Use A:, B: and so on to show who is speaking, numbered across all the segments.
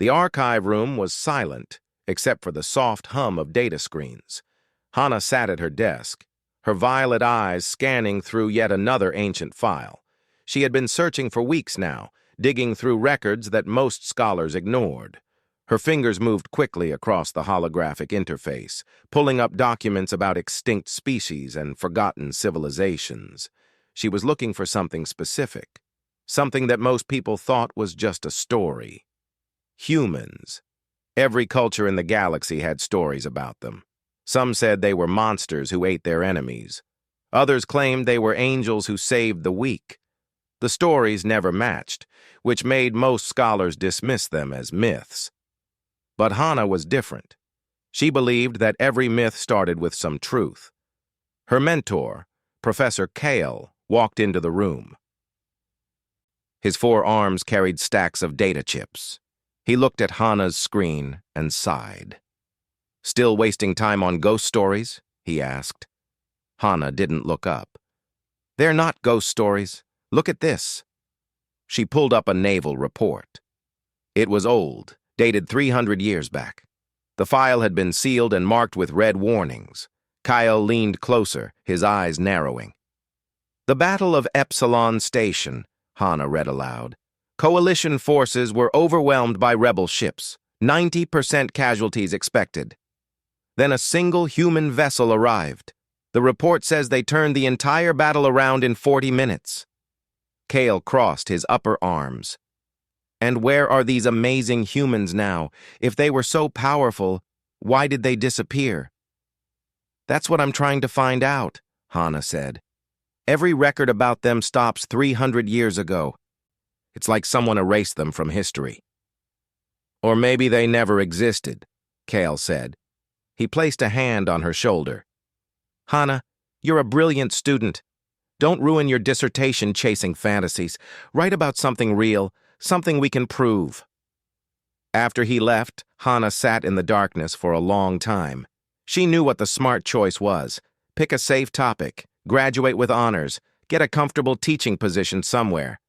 A: The archive room was silent, except for the soft hum of data screens. Hana sat at her desk, her violet eyes scanning through yet another ancient file. She had been searching for weeks now, digging through records that most scholars ignored. Her fingers moved quickly across the holographic interface, pulling up documents about extinct species and forgotten civilizations. She was looking for something specific, something that most people thought was just a story. Humans. Every culture in the galaxy had stories about them. Some said they were monsters who ate their enemies. Others claimed they were angels who saved the weak. The stories never matched, which made most scholars dismiss them as myths. But Hana was different. She believed that every myth started with some truth. Her mentor, Professor Kale, walked into the room. His 4 arms carried stacks of data chips. He looked at Hana's screen and sighed. "Still wasting time on ghost stories?" he asked. Hana didn't look up. "They're not ghost stories. Look at this." She pulled up a naval report. It was old, dated 300 years back. The file had been sealed and marked with red warnings. Kyle leaned closer, his eyes narrowing. "The Battle of Epsilon Station," Hana read aloud. "Coalition forces were overwhelmed by rebel ships. 90% casualties expected. Then a single human vessel arrived. The report says they turned the entire battle around in 40 minutes. Kale crossed his upper arms. "And where are these amazing humans now? If they were so powerful, why did they disappear?" "That's what I'm trying to find out," Hana said. "Every record about them stops 300 years ago. It's like someone erased them from history." "Or maybe they never existed," Kale said. He placed a hand on her shoulder. "Hana, you're a brilliant student. Don't ruin your dissertation chasing fantasies. Write about something real, something we can prove." After he left, Hana sat in the darkness for a long time. She knew what the smart choice was. Pick a safe topic, graduate with honors, get a comfortable teaching position somewhere.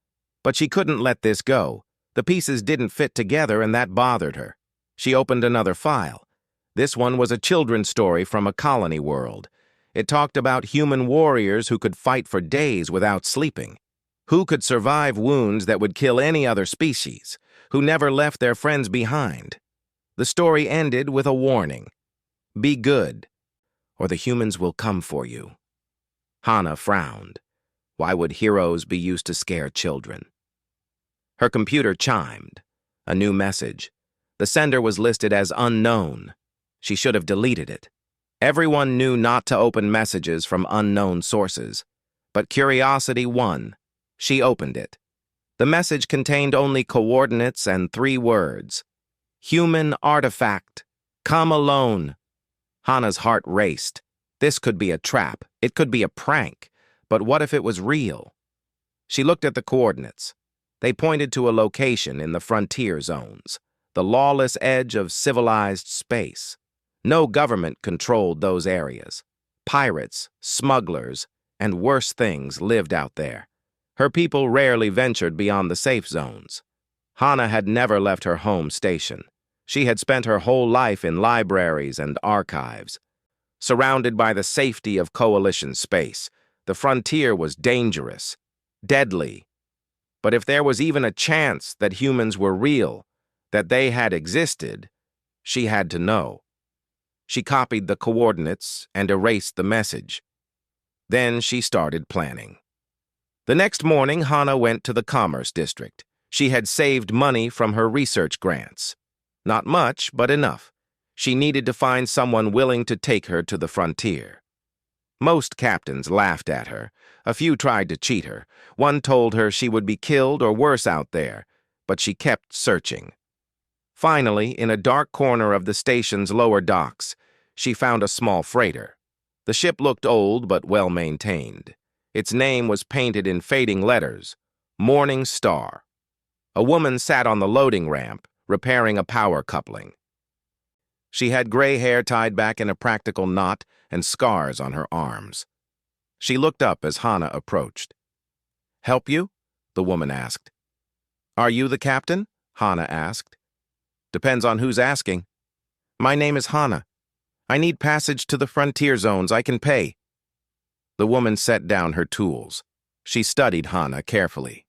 A: But she couldn't let this go. The pieces didn't fit together, and that bothered her. She opened another file. This one was a children's story from a colony world. It talked about human warriors who could fight for days without sleeping, who could survive wounds that would kill any other species, who never left their friends behind. The story ended with a warning. "Be good, or the humans will come for you." Hana frowned. Why would heroes be used to scare children? Her computer chimed. A new message. The sender was listed as unknown. She should have deleted it. Everyone knew not to open messages from unknown sources. But curiosity won. She opened it. The message contained only coordinates and 3 words. "Human artifact. Come alone." Hana's heart raced. This could be a trap. It could be a prank. But what if it was real? She looked at the coordinates. They pointed to a location in the frontier zones, the lawless edge of civilized space. No government controlled those areas. Pirates, smugglers, and worse things lived out there. Her people rarely ventured beyond the safe zones. Hana had never left her home station. She had spent her whole life in libraries and archives. Surrounded by the safety of Coalition space, the frontier was dangerous, deadly. But if there was even a chance that humans were real, that they had existed, she had to know. She copied the coordinates and erased the message. Then she started planning. The next morning, Hana went to the Commerce District. She had saved money from her research grants. Not much, but enough. She needed to find someone willing to take her to the frontier. Most captains laughed at her. A few tried to cheat her. One told her she would be killed or worse out there, but she kept searching. Finally, in a dark corner of the station's lower docks, she found a small freighter. The ship looked old but well-maintained. Its name was painted in fading letters, Morning Star. A woman sat on the loading ramp, repairing a power coupling. She had gray hair tied back in a practical knot and scars on her arms. She looked up as Hana approached. "Help you?" the woman asked. "Are you the captain?" Hana asked. Depends on who's asking. My name is Hana. I need passage to the frontier zones. I can pay. The woman set down her tools. She studied Hana carefully.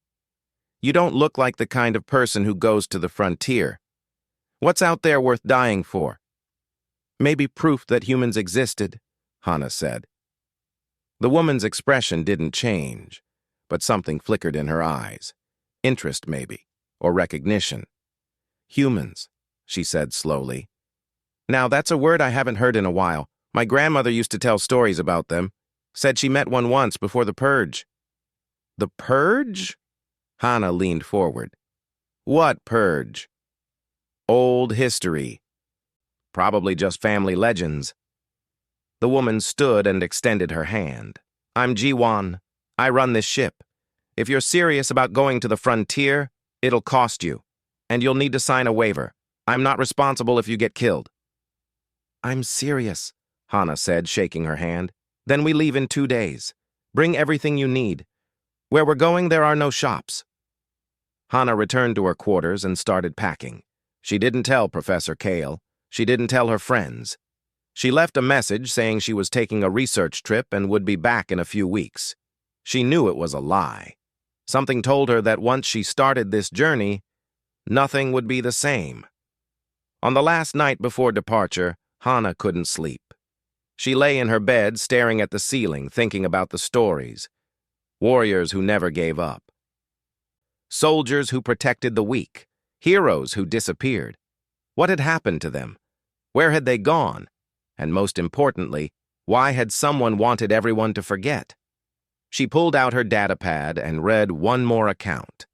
A: You don't look like the kind of person who goes to the frontier. What's out there worth dying for? Maybe proof that humans existed, Hana said. The woman's expression didn't change, but something flickered in her eyes. Interest, maybe, or recognition. Humans, she said slowly. Now, that's a word I haven't heard in a while. My grandmother used to tell stories about them. Said she met one once before the purge. The purge? Hana leaned forward. What purge? Old history. Probably just family legends. The woman stood and extended her hand. I'm Jiwan. I run this ship. If you're serious about going to the frontier, it'll cost you, and you'll need to sign a waiver. I'm not responsible if you get killed. I'm serious, Hana said, shaking her hand. Then we leave in 2 days. Bring everything you need. Where we're going, there are no shops. Hana returned to her quarters and started packing. She didn't tell Professor Kale. She didn't tell her friends. She left a message saying she was taking a research trip and would be back in a few weeks. She knew it was a lie. Something told her that once she started this journey, nothing would be the same. On the last night before departure, Hana couldn't sleep. She lay in her bed staring at the ceiling, thinking about the stories. Warriors who never gave up. Soldiers who protected the weak. Heroes who disappeared. What had happened to them? Where had they gone? And most importantly, why had someone wanted everyone to forget? She pulled out her datapad and read one more account.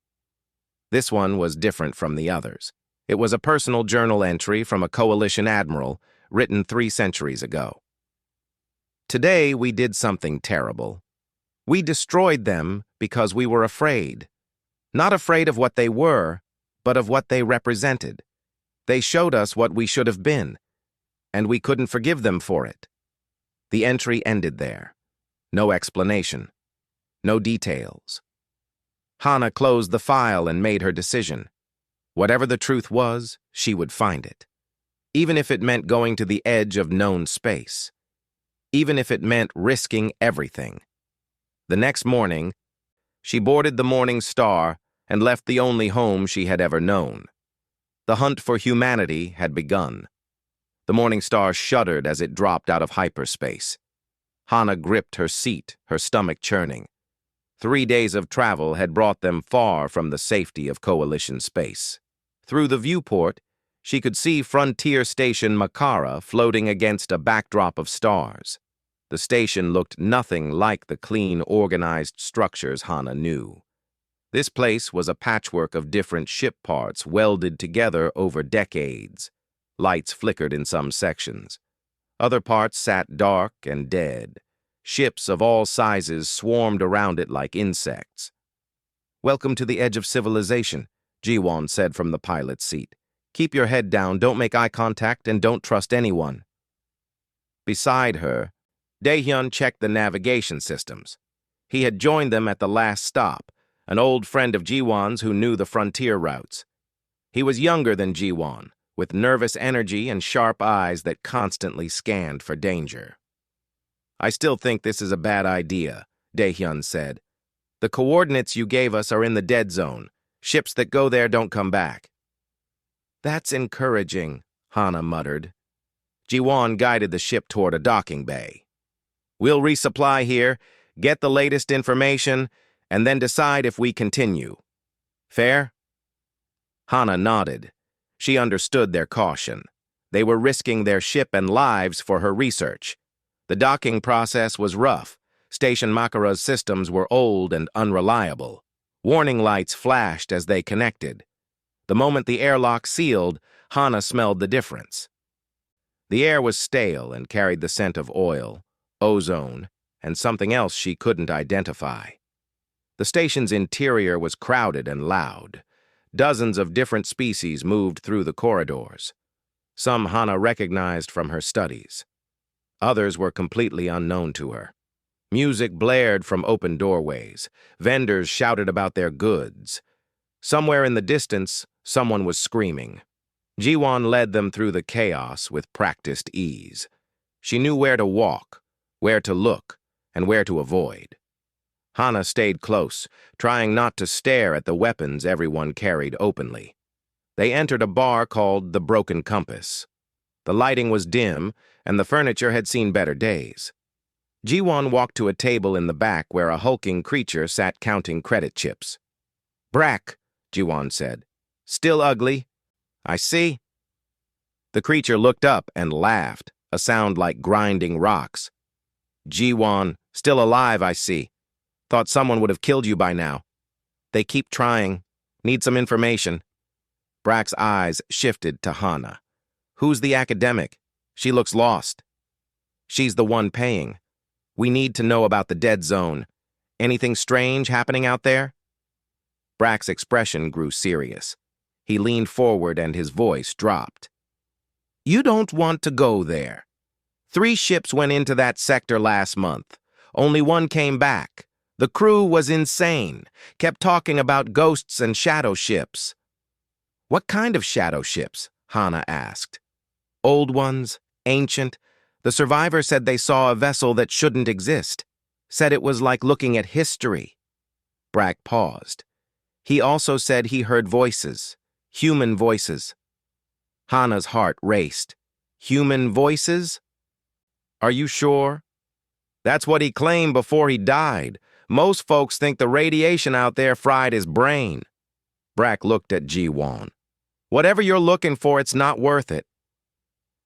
A: This one was different from the others. It was a personal journal entry from a coalition admiral, written 3 centuries ago. Today we did something terrible. We destroyed them because we were afraid. Not afraid of what they were, but of what they represented. They showed us what we should have been, and we couldn't forgive them for it. The entry ended there. No explanation. No details. Hana closed the file and made her decision. Whatever the truth was, she would find it. Even if it meant going to the edge of known space. Even if it meant risking everything. The next morning, she boarded the Morning Star and left the only home she had ever known. The hunt for humanity had begun. The Morning Star shuddered as it dropped out of hyperspace. Hana gripped her seat, her stomach churning. 3 days of travel had brought them far from the safety of Coalition space. Through the viewport, she could see Frontier Station Makara floating against a backdrop of stars. The station looked nothing like the clean, organized structures Hana knew. This place was a patchwork of different ship parts welded together over decades. Lights flickered in some sections. Other parts sat dark and dead. Ships of all sizes swarmed around it like insects. Welcome to the edge of civilization, Jiwon said from the pilot's seat. Keep your head down, don't make eye contact, and don't trust anyone. Beside her, Daehyun checked the navigation systems. He had joined them at the last stop, an old friend of Jiwon's who knew the frontier routes. He was younger than Jiwon, with nervous energy and sharp eyes that constantly scanned for danger. I still think this is a bad idea, Daehyun said. The coordinates you gave us are in the dead zone. Ships that go there don't come back. That's encouraging, Hana muttered. Jiwon guided the ship toward a docking bay. We'll resupply here, get the latest information, and then decide if we continue. Fair? Hana nodded. She understood their caution. They were risking their ship and lives for her research. The docking process was rough. Station Makara's systems were old and unreliable. Warning lights flashed as they connected. The moment the airlock sealed, Hana smelled the difference. The air was stale and carried the scent of oil, ozone, and something else she couldn't identify. The station's interior was crowded and loud. Dozens of different species moved through the corridors. Some Hana recognized from her studies. Others were completely unknown to her. Music blared from open doorways. Vendors shouted about their goods. Somewhere in the distance, someone was screaming. Jiwon led them through the chaos with practiced ease. She knew where to walk, where to look, and where to avoid. Hana stayed close, trying not to stare at the weapons everyone carried openly. They entered a bar called the Broken Compass. The lighting was dim, and the furniture had seen better days. Jiwon walked to a table in the back where a hulking creature sat counting credit chips. "Brack," Jiwon said. "Still ugly?" "I see." The creature looked up and laughed, a sound like grinding rocks. "Jiwon, still alive, I see. Thought someone would have killed you by now. They keep trying. Need some information." Brack's eyes shifted to Hana. "Who's the academic? She looks lost." "She's the one paying. We need to know about the dead zone. Anything strange happening out there?" Brack's expression grew serious. He leaned forward and his voice dropped. "You don't want to go there. 3 ships went into that sector last month. Only 1 came back. The crew was insane, kept talking about ghosts and shadow ships." "What kind of shadow ships?" Hana asked. "Old ones, ancient. The survivor said they saw a vessel that shouldn't exist. Said it was like looking at history." Brack paused. "He also said he heard voices, human voices." Hana's heart raced. "Human voices? Are you sure?" "That's what he claimed before he died. Most folks think the radiation out there fried his brain." Brack looked at Jiwon. "Whatever you're looking for, it's not worth it."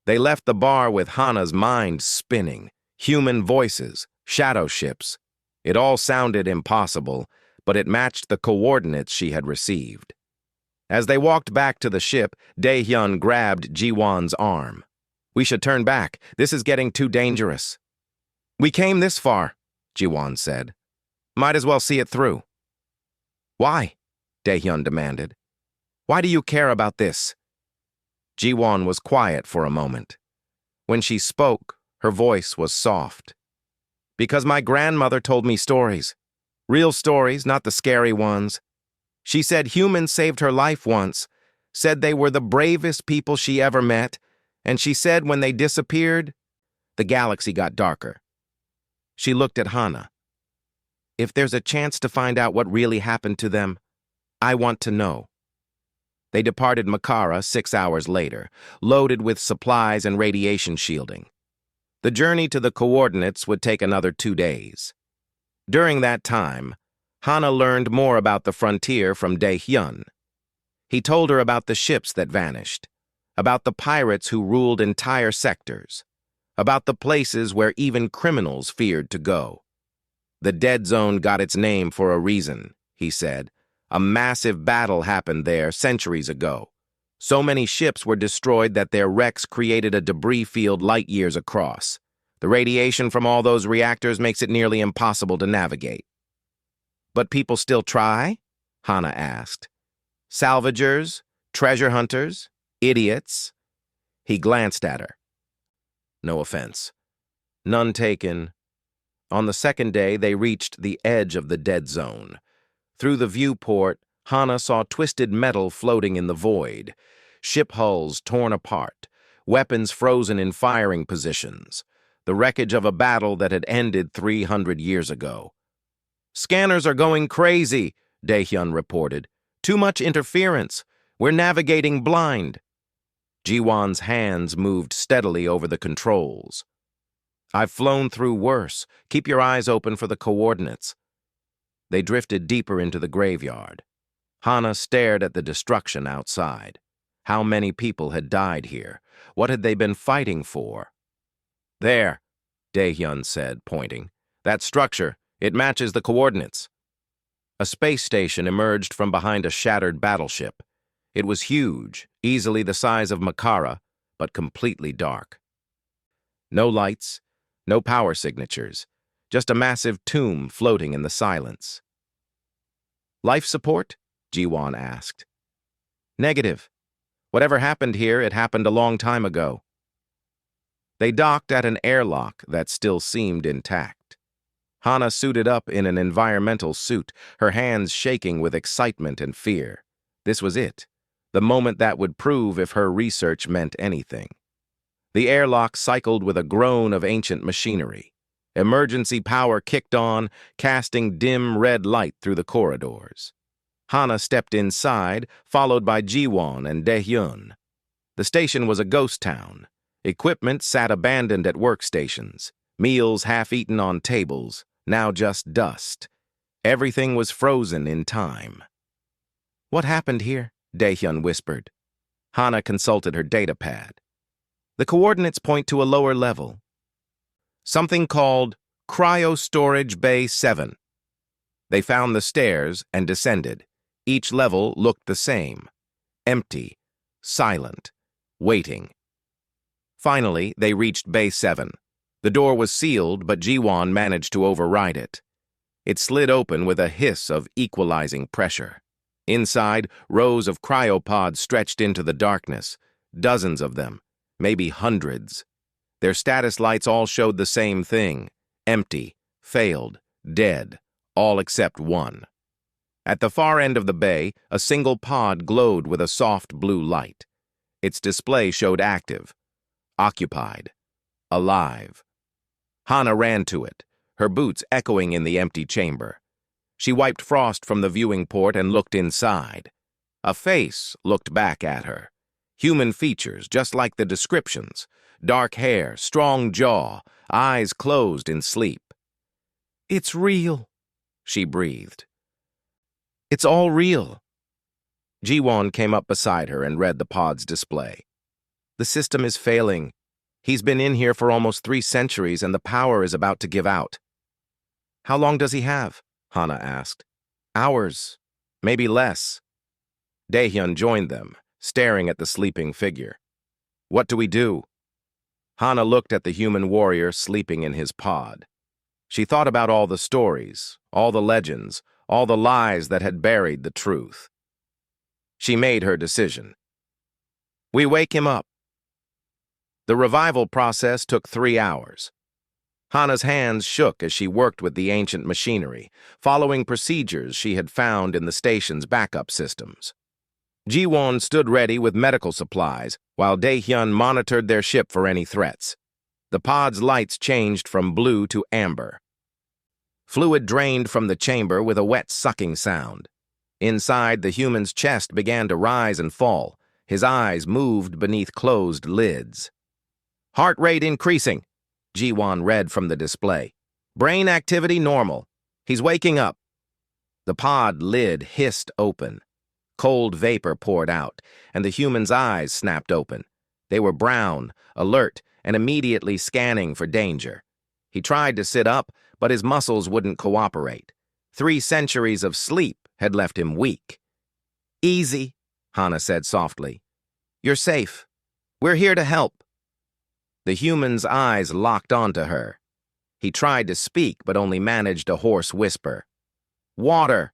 A: They left the bar with Hana's mind spinning. Human voices, shadow ships. It all sounded impossible, but it matched the coordinates she had received. As they walked back to the ship, Dae-hyun grabbed Jiwon's arm. "We should turn back. This is getting too dangerous." "We came this far," Jiwon said. "Might as well see it through." "Why?" Dae-hyun demanded. "Why do you care about this?" Jiwon was quiet for a moment. When she spoke, her voice was soft. "Because my grandmother told me stories. Real stories, not the scary ones. She said humans saved her life once, said they were the bravest people she ever met, and she said when they disappeared, the galaxy got darker." She looked at Hana. "If there's a chance to find out what really happened to them, I want to know." They departed Makara 6 hours later, loaded with supplies and radiation shielding. The journey to the coordinates would take another 2 days. During that time, Hana learned more about the frontier from Dae-hyun. He told her about the ships that vanished, about the pirates who ruled entire sectors, about the places where even criminals feared to go. "The dead zone got its name for a reason," he said. "A massive battle happened there centuries ago. So many ships were destroyed that their wrecks created a debris field light years across. The radiation from all those reactors makes it nearly impossible to navigate." "But people still try?" Hana asked. "Salvagers, treasure hunters, idiots?" He glanced at her. "No offense. None taken." On the second day, they reached the edge of the dead zone. Through the viewport, Hana saw twisted metal floating in the void, ship hulls torn apart, weapons frozen in firing positions, the wreckage of a battle that had ended 300 years ago. "Scanners are going crazy," Dae-hyun reported. "Too much interference. We're navigating blind." Jiwon's hands moved steadily over the controls. "I've flown through worse. Keep your eyes open for the coordinates." They drifted deeper into the graveyard. Hana stared at the destruction outside. How many people had died here? What had they been fighting for? "There," Dae-hyun said, pointing. "That structure, it matches the coordinates." A space station emerged from behind a shattered battleship. It was huge, easily the size of Makara, but completely dark. No lights, no power signatures, just a massive tomb floating in the silence. "Life support?" Jiwon asked. "Negative. Whatever happened here, it happened a long time ago." They docked at an airlock that still seemed intact. Hana suited up in an environmental suit, her hands shaking with excitement and fear. This was it, the moment that would prove if her research meant anything. The airlock cycled with a groan of ancient machinery. Emergency power kicked on, casting dim red light through the corridors. Hana stepped inside, followed by Jiwon and Daehyun. The station was a ghost town. Equipment sat abandoned at workstations, meals half-eaten on tables, now just dust. Everything was frozen in time. "What happened here?" Daehyun whispered. Hana consulted her datapad. The coordinates point to a lower level. Something called Cryo-Storage Bay 7. They found the stairs and descended. Each level looked the same. Empty, silent, waiting. Finally, they reached Bay 7. The door was sealed, but Jiwon managed to override it. It slid open with a hiss of equalizing pressure. Inside, rows of cryopods stretched into the darkness, dozens of them, maybe hundreds. Their status lights all showed the same thing: empty, failed, dead, all except one. At the far end of the bay, a single pod glowed with a soft blue light. Its display showed active, occupied, alive. Hana ran to it, her boots echoing in the empty chamber. She wiped frost from the viewing port and looked inside. A face looked back at her. Human features, just like the descriptions. Dark hair, strong jaw, eyes closed in sleep. "It's real," she breathed. "It's all real." Jiwon came up beside her and read the pod's display. "The system is failing. He's been in here for almost 3 centuries and the power is about to give out." "How long does he have?" Hana asked. "Hours, maybe less." Daehyun joined them, staring at the sleeping figure. "What do we do?" Hana looked at the human warrior sleeping in his pod. She thought about all the stories, all the legends, all the lies that had buried the truth. She made her decision. "We wake him up." The revival process took 3 hours. Hana's hands shook as she worked with the ancient machinery, following procedures she had found in the station's backup systems. Jiwon stood ready with medical supplies, while Daehyun monitored their ship for any threats. The pod's lights changed from blue to amber. Fluid drained from the chamber with a wet sucking sound. Inside, the human's chest began to rise and fall. His eyes moved beneath closed lids. "Heart rate increasing," Jiwon read from the display. "Brain activity normal. He's waking up." The pod lid hissed open. Cold vapor poured out, and the human's eyes snapped open. They were brown, alert, and immediately scanning for danger. He tried to sit up, but his muscles wouldn't cooperate. 3 centuries of sleep had left him weak. "Easy," Hana said softly. "You're safe. We're here to help." The human's eyes locked onto her. He tried to speak, but only managed a hoarse whisper. "Water."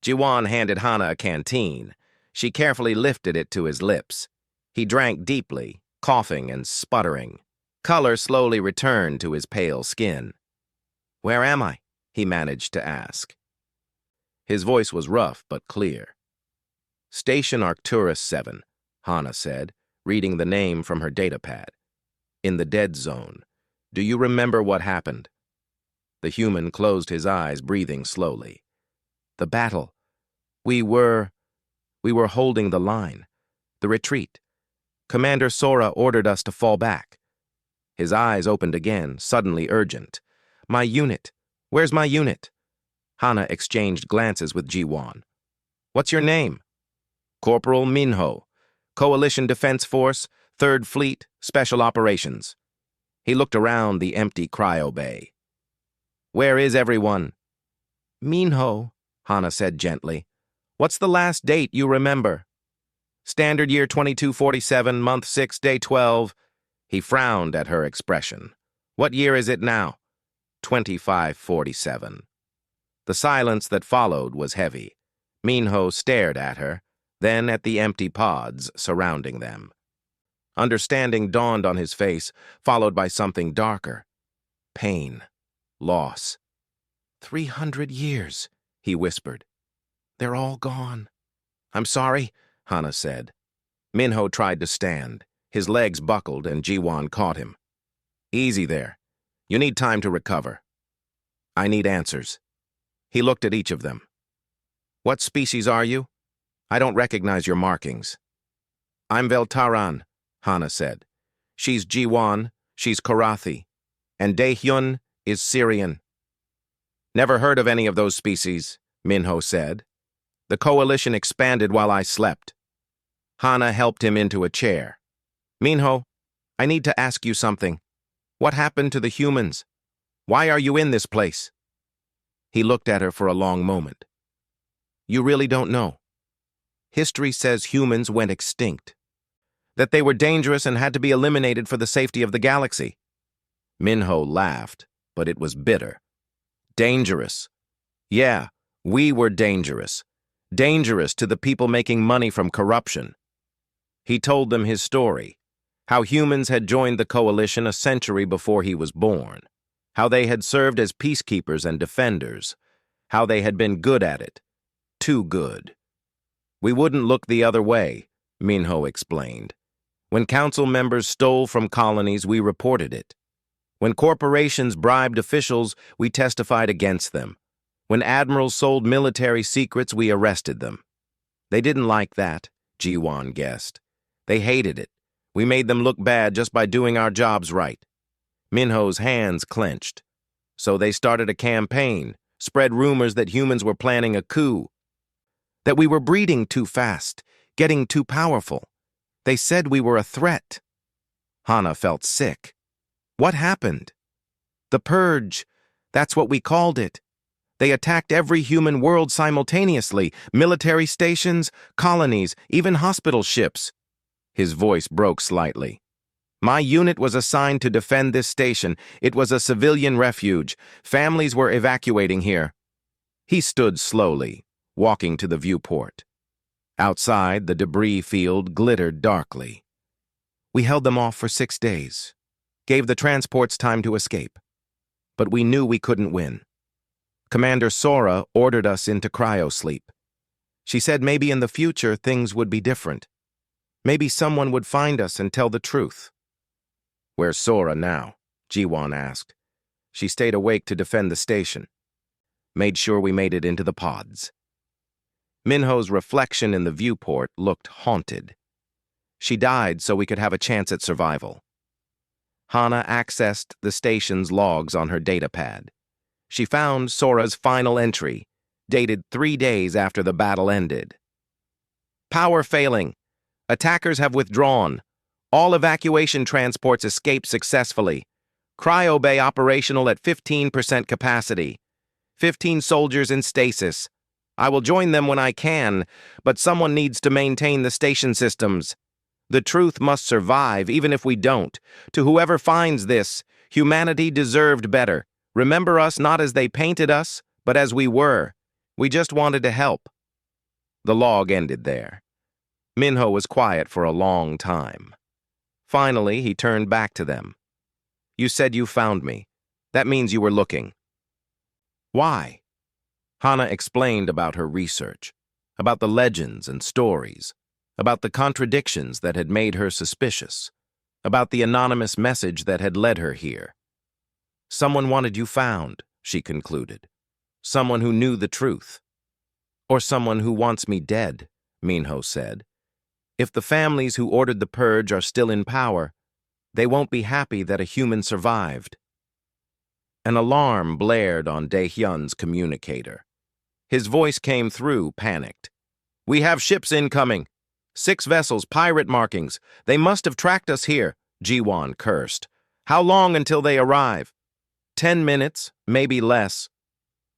A: Jiwon handed Hana a canteen. She carefully lifted it to his lips. He drank deeply, coughing and sputtering. Color slowly returned to his pale skin. "Where am I?" he managed to ask. His voice was rough but clear. "Station Arcturus 7, Hana said, reading the name from her datapad. "In the dead zone. Do you remember what happened?" The human closed his eyes, breathing slowly. "The battle. We were holding the line. The retreat. Commander Sora ordered us to fall back." His eyes opened again, suddenly urgent. "My unit. Where's my unit?" Hana exchanged glances with Jiwon. "What's your name?" "Corporal Minho. Coalition Defense Force, 3rd Fleet, Special Operations." He looked around the empty cryo bay. "Where is everyone?" "Minho," Hana said gently. "What's the last date you remember?" "Standard year 2247, month 6, day 12. He frowned at her expression. "What year is it now?" 2547. The silence that followed was heavy. Minho stared at her, then at the empty pods surrounding them. Understanding dawned on his face, followed by something darker. Pain. Loss. 300 years, he whispered. "They're all gone." "I'm sorry," Hana said. Minho tried to stand. His legs buckled and Jiwon caught him. Easy there. You need time to recover. I need answers. He looked at each of them. What species are you? I don't recognize your markings. I'm Veltaran, Hana said. She's Jiwon, she's Karathi, and Daehyun is Syrian. Never heard of any of those species, Minho said. The coalition expanded while I slept. Hana helped him into a chair. Minho, I need to ask you something. What happened to the humans? Why are you in this place? He looked at her for a long moment. You really don't know. History says humans went extinct. That they were dangerous and had to be eliminated for the safety of the galaxy. Minho laughed, but it was bitter. Dangerous. Yeah, we were dangerous. Dangerous to the people making money from corruption. He told them his story, how humans had joined the coalition a century before he was born, how they had served as peacekeepers and defenders, how they had been good at it, too good. We wouldn't look the other way, Minho explained. When council members stole from colonies, we reported it. When corporations bribed officials, we testified against them. When admirals sold military secrets, we arrested them. They didn't like that, Jiwon guessed. They hated it. We made them look bad just by doing our jobs right. Minho's hands clenched. So they started a campaign, spread rumors that humans were planning a coup, that we were breeding too fast, getting too powerful. They said we were a threat. Hana felt sick. What happened? The Purge. That's what we called it. They attacked every human world simultaneously, military stations, colonies, even hospital ships. His voice broke slightly. My unit was assigned to defend this station. It was a civilian refuge. Families were evacuating here. He stood slowly, walking to the viewport. Outside, the debris field glittered darkly. We held them off for 6 days, gave the transports time to escape. But we knew we couldn't win. Commander Sora ordered us into cryosleep. She said maybe in the future things would be different. Maybe someone would find us and tell the truth. Where's Sora now? Jiwon asked. She stayed awake to defend the station. Made sure we made it into the pods. Minho's reflection in the viewport looked haunted. She died so we could have a chance at survival. Hana accessed the station's logs on her datapad. She found Sora's final entry, dated 3 days after the battle ended. Power failing. Attackers have withdrawn. All evacuation transports escaped successfully. Cryo bay operational at 15% capacity. 15 soldiers in stasis. I will join them when I can, but someone needs to maintain the station systems. The truth must survive, even if we don't. To whoever finds this, humanity deserved better. Remember us not as they painted us, but as we were. We just wanted to help. The log ended there. Minho was quiet for a long time. Finally, he turned back to them. You said you found me. That means you were looking. Why? Hana explained about her research, about the legends and stories, about the contradictions that had made her suspicious, about the anonymous message that had led her here. Someone wanted you found, she concluded. Someone who knew the truth. Or someone who wants me dead, Minho said. If the families who ordered the purge are still in power, they won't be happy that a human survived. An alarm blared on Daehyun's communicator. His voice came through, panicked. We have ships incoming. 6 vessels, pirate markings. They must have tracked us here, Jiwon cursed. How long until they arrive? 10 minutes, maybe less.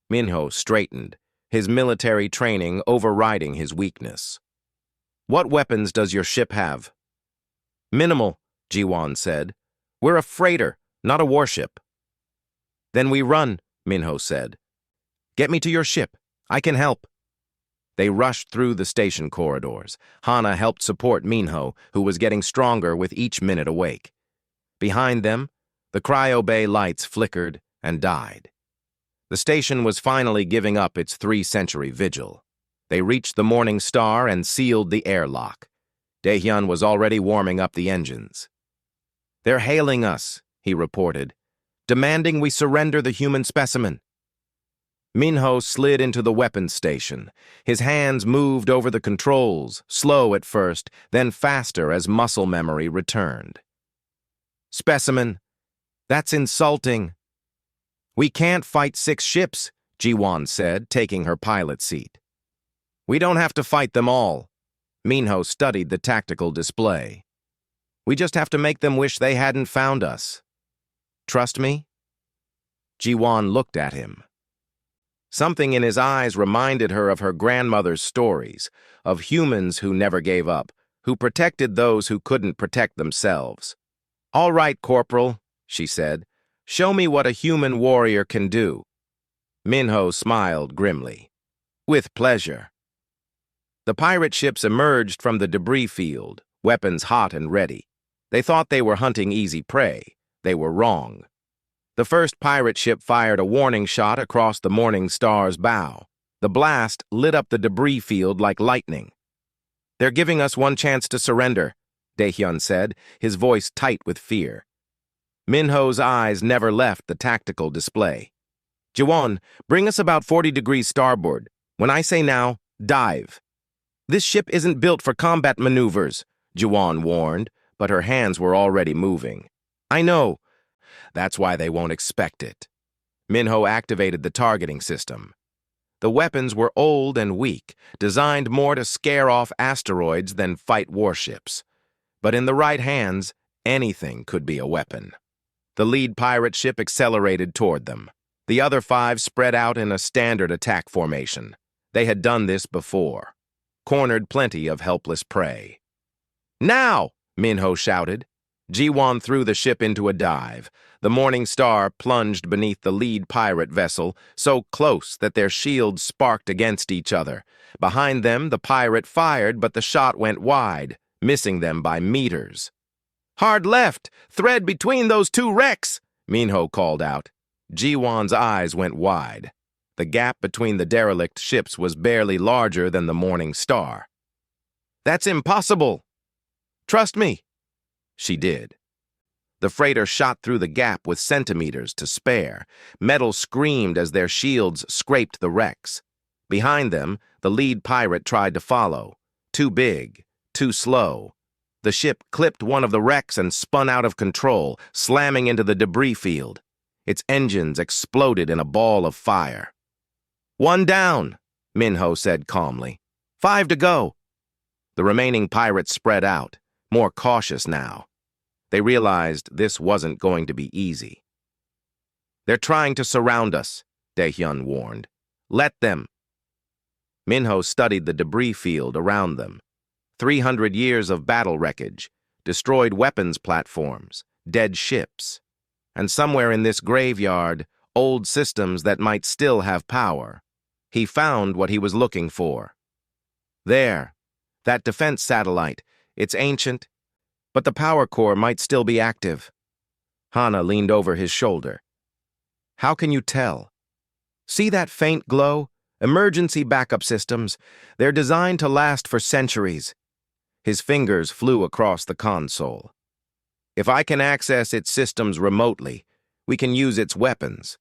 A: Minho straightened, his military training overriding his weakness. What weapons does your ship have? Minimal, Jiwon said. We're a freighter, not a warship. Then we run, Minho said. Get me to your ship. I can help. They rushed through the station corridors. Hana helped support Minho, who was getting stronger with each minute awake. Behind them, the cryo bay lights flickered and died. The station was finally giving up its 3-century vigil. They reached the Morning Star and sealed the airlock. Daehyun was already warming up the engines. "They're hailing us," he reported, "demanding we surrender the human specimen." Minho slid into the weapons station. His hands moved over the controls, slow at first, then faster as muscle memory returned. "Specimen, that's insulting." "We can't fight 6 ships," Ji-won said, taking her pilot seat. "We don't have to fight them all." Minho studied the tactical display. "We just have to make them wish they hadn't found us. Trust me?" Ji-won looked at him. Something in his eyes reminded her of her grandmother's stories, of humans who never gave up, who protected those who couldn't protect themselves. "All right, Corporal," she said. "Show me what a human warrior can do." Minho smiled grimly. "With pleasure." The pirate ships emerged from the debris field, weapons hot and ready. They thought they were hunting easy prey. They were wrong. The first pirate ship fired a warning shot across the Morning Star's bow. The blast lit up the debris field like lightning. "They're giving us one chance to surrender," Daehyun said, his voice tight with fear. Minho's eyes never left the tactical display. "Ji-won, bring us about 40 degrees starboard. When I say now, dive." "This ship isn't built for combat maneuvers," Ji-won warned, but her hands were already moving. "I know. That's why they won't expect it." Minho activated the targeting system. The weapons were old and weak, designed more to scare off asteroids than fight warships. But in the right hands, anything could be a weapon. The lead pirate ship accelerated toward them. The other 5 spread out in a standard attack formation. They had done this before. Cornered plenty of helpless prey. "Now!" Minho shouted. Ji-won threw the ship into a dive. The Morning Star plunged beneath the lead pirate vessel, so close that their shields sparked against each other. Behind them, the pirate fired, but the shot went wide, missing them by meters. "Hard left! Thread between those 2 wrecks!" Minho called out. Ji-won's eyes went wide. The gap between the derelict ships was barely larger than the Morning Star. "That's impossible!" "Trust me." She did. The freighter shot through the gap with centimeters to spare. Metal screamed as their shields scraped the wrecks. Behind them, the lead pirate tried to follow. Too big, too slow. The ship clipped one of the wrecks and spun out of control, slamming into the debris field. Its engines exploded in a ball of fire. "One down," Minho said calmly. 5 to go." The remaining pirates spread out, more cautious now. They realized this wasn't going to be easy. "They're trying to surround us," Daehyun warned. "Let them." Minho studied the debris field around them. 300 years of battle wreckage, destroyed weapons platforms, dead ships. And somewhere in this graveyard, old systems that might still have power. He found what he was looking for. There, that defense satellite. It's ancient, but the power core might still be active. Hana leaned over his shoulder. "How can you tell?" "See that faint glow? Emergency backup systems. They're designed to last for centuries." His fingers flew across the console. "If I can access its systems remotely, we can use its weapons."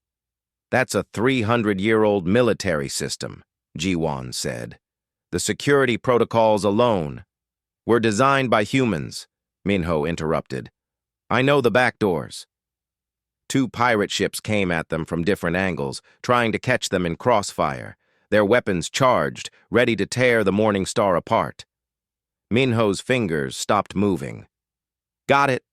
A: "That's a 300-year-old military system," Ji-won said. "The security protocols alone were designed by humans," Minho interrupted. "I know the back doors." 2 pirate ships came at them from different angles, trying to catch them in crossfire, their weapons charged, ready to tear the Morning Star apart. Minho's fingers stopped moving. "Got it."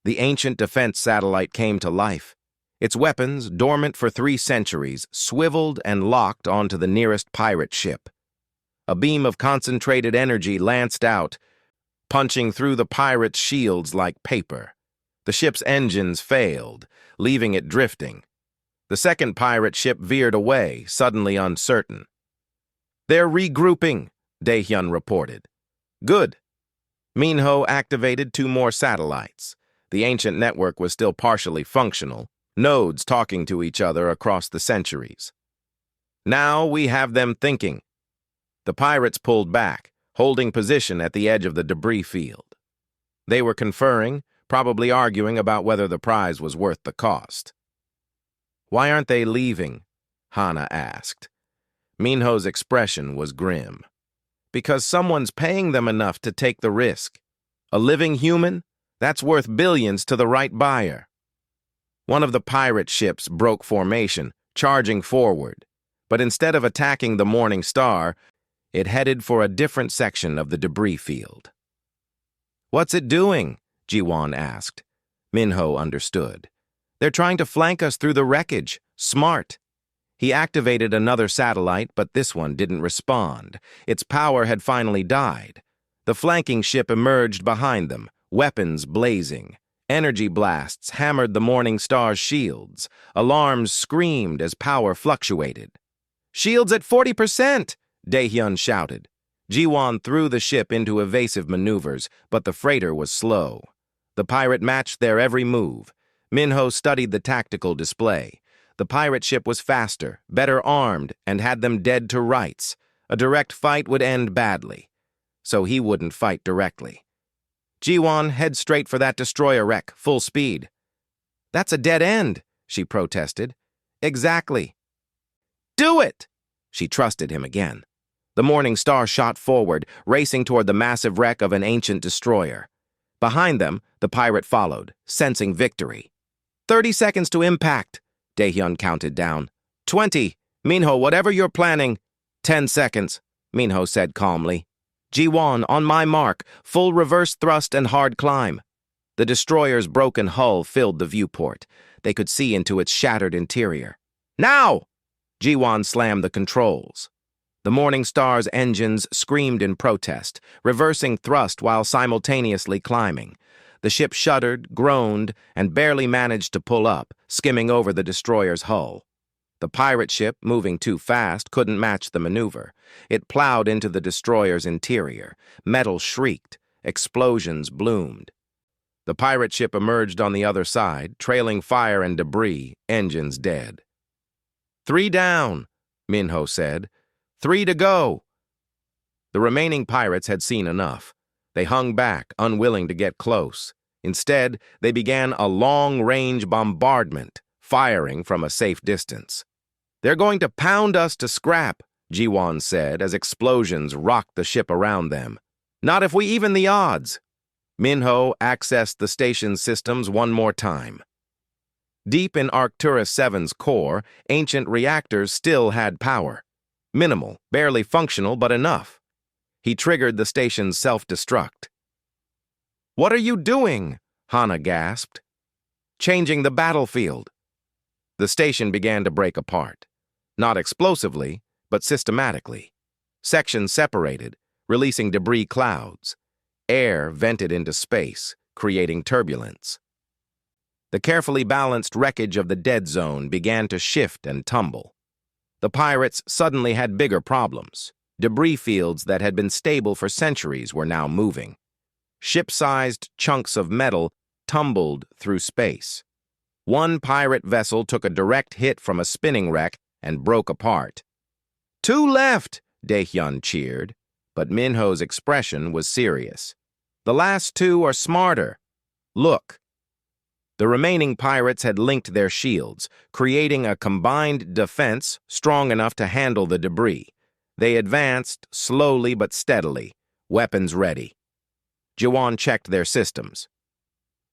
A: The ancient defense satellite came to life. Its weapons, dormant for 3 centuries, swiveled and locked onto the nearest pirate ship. A beam of concentrated energy lanced out, punching through the pirate's shields like paper. The ship's engines failed, leaving it drifting. The second pirate ship veered away, suddenly uncertain. "They're regrouping," Daehyun reported. "Good." Minho activated 2 more satellites. The ancient network was still partially functional, nodes talking to each other across the centuries. "Now we have them thinking." The pirates pulled back, holding position at the edge of the debris field. They were conferring, probably arguing about whether the prize was worth the cost. "Why aren't they leaving?" Hana asked. Minho's expression was grim. "Because someone's paying them enough to take the risk. A living human? That's worth billions to the right buyer." One of the pirate ships broke formation, charging forward. But instead of attacking the Morning Star, it headed for a different section of the debris field. "What's it doing?" Jiwon asked. Minho understood. "They're trying to flank us through the wreckage. Smart." He activated another satellite, but this one didn't respond. Its power had finally died. The flanking ship emerged behind them, weapons blazing. Energy blasts hammered the Morning Star's shields. Alarms screamed as power fluctuated. "Shields at 40%! Daehyun shouted. Jiwon threw the ship into evasive maneuvers, but the freighter was slow. The pirate matched their every move. Minho studied the tactical display. The pirate ship was faster, better armed, and had them dead to rights. A direct fight would end badly. So he wouldn't fight directly. "Jiwon, head straight for that destroyer wreck, full speed." "That's a dead end," she protested. "Exactly." "Do it!" She trusted him again. The Morning Star shot forward, racing toward the massive wreck of an ancient destroyer. Behind them, the pirate followed, sensing victory. 30 seconds to impact, Daehyun counted down. 20. Minho, whatever you're planning. 10 seconds, Minho said calmly. Jiwon, on my mark, full reverse thrust and hard climb. The destroyer's broken hull filled the viewport. They could see into its shattered interior. Now! Jiwon slammed the controls. The Morning Star's engines screamed in protest, reversing thrust while simultaneously climbing. The ship shuddered, groaned, and barely managed to pull up, skimming over the destroyer's hull. The pirate ship, moving too fast, couldn't match the maneuver. It plowed into the destroyer's interior. Metal shrieked. Explosions bloomed. The pirate ship emerged on the other side, trailing fire and debris, engines dead. 3 down, Minho said. 3 to go. The remaining pirates had seen enough. They hung back, unwilling to get close. Instead, they began a long-range bombardment, firing from a safe distance. They're going to pound us to scrap, Jiwon said as explosions rocked the ship around them. Not if we even the odds. Minho accessed the station's systems one more time. Deep in Arcturus 7's core, ancient reactors still had power. Minimal, barely functional, but enough. He triggered the station's self-destruct. What are you doing? Hana gasped. Changing the battlefield. The station began to break apart. Not explosively, but systematically. Sections separated, releasing debris clouds. Air vented into space, creating turbulence. The carefully balanced wreckage of the dead zone began to shift and tumble. The pirates suddenly had bigger problems. Debris fields that had been stable for centuries were now moving. Ship-sized chunks of metal tumbled through space. One pirate vessel took a direct hit from a spinning wreck and broke apart. 2 left, Daehyun cheered, but Minho's expression was serious. The last 2 are smarter. Look. The remaining pirates had linked their shields, creating a combined defense strong enough to handle the debris. They advanced slowly but steadily, weapons ready. Jiwon checked their systems.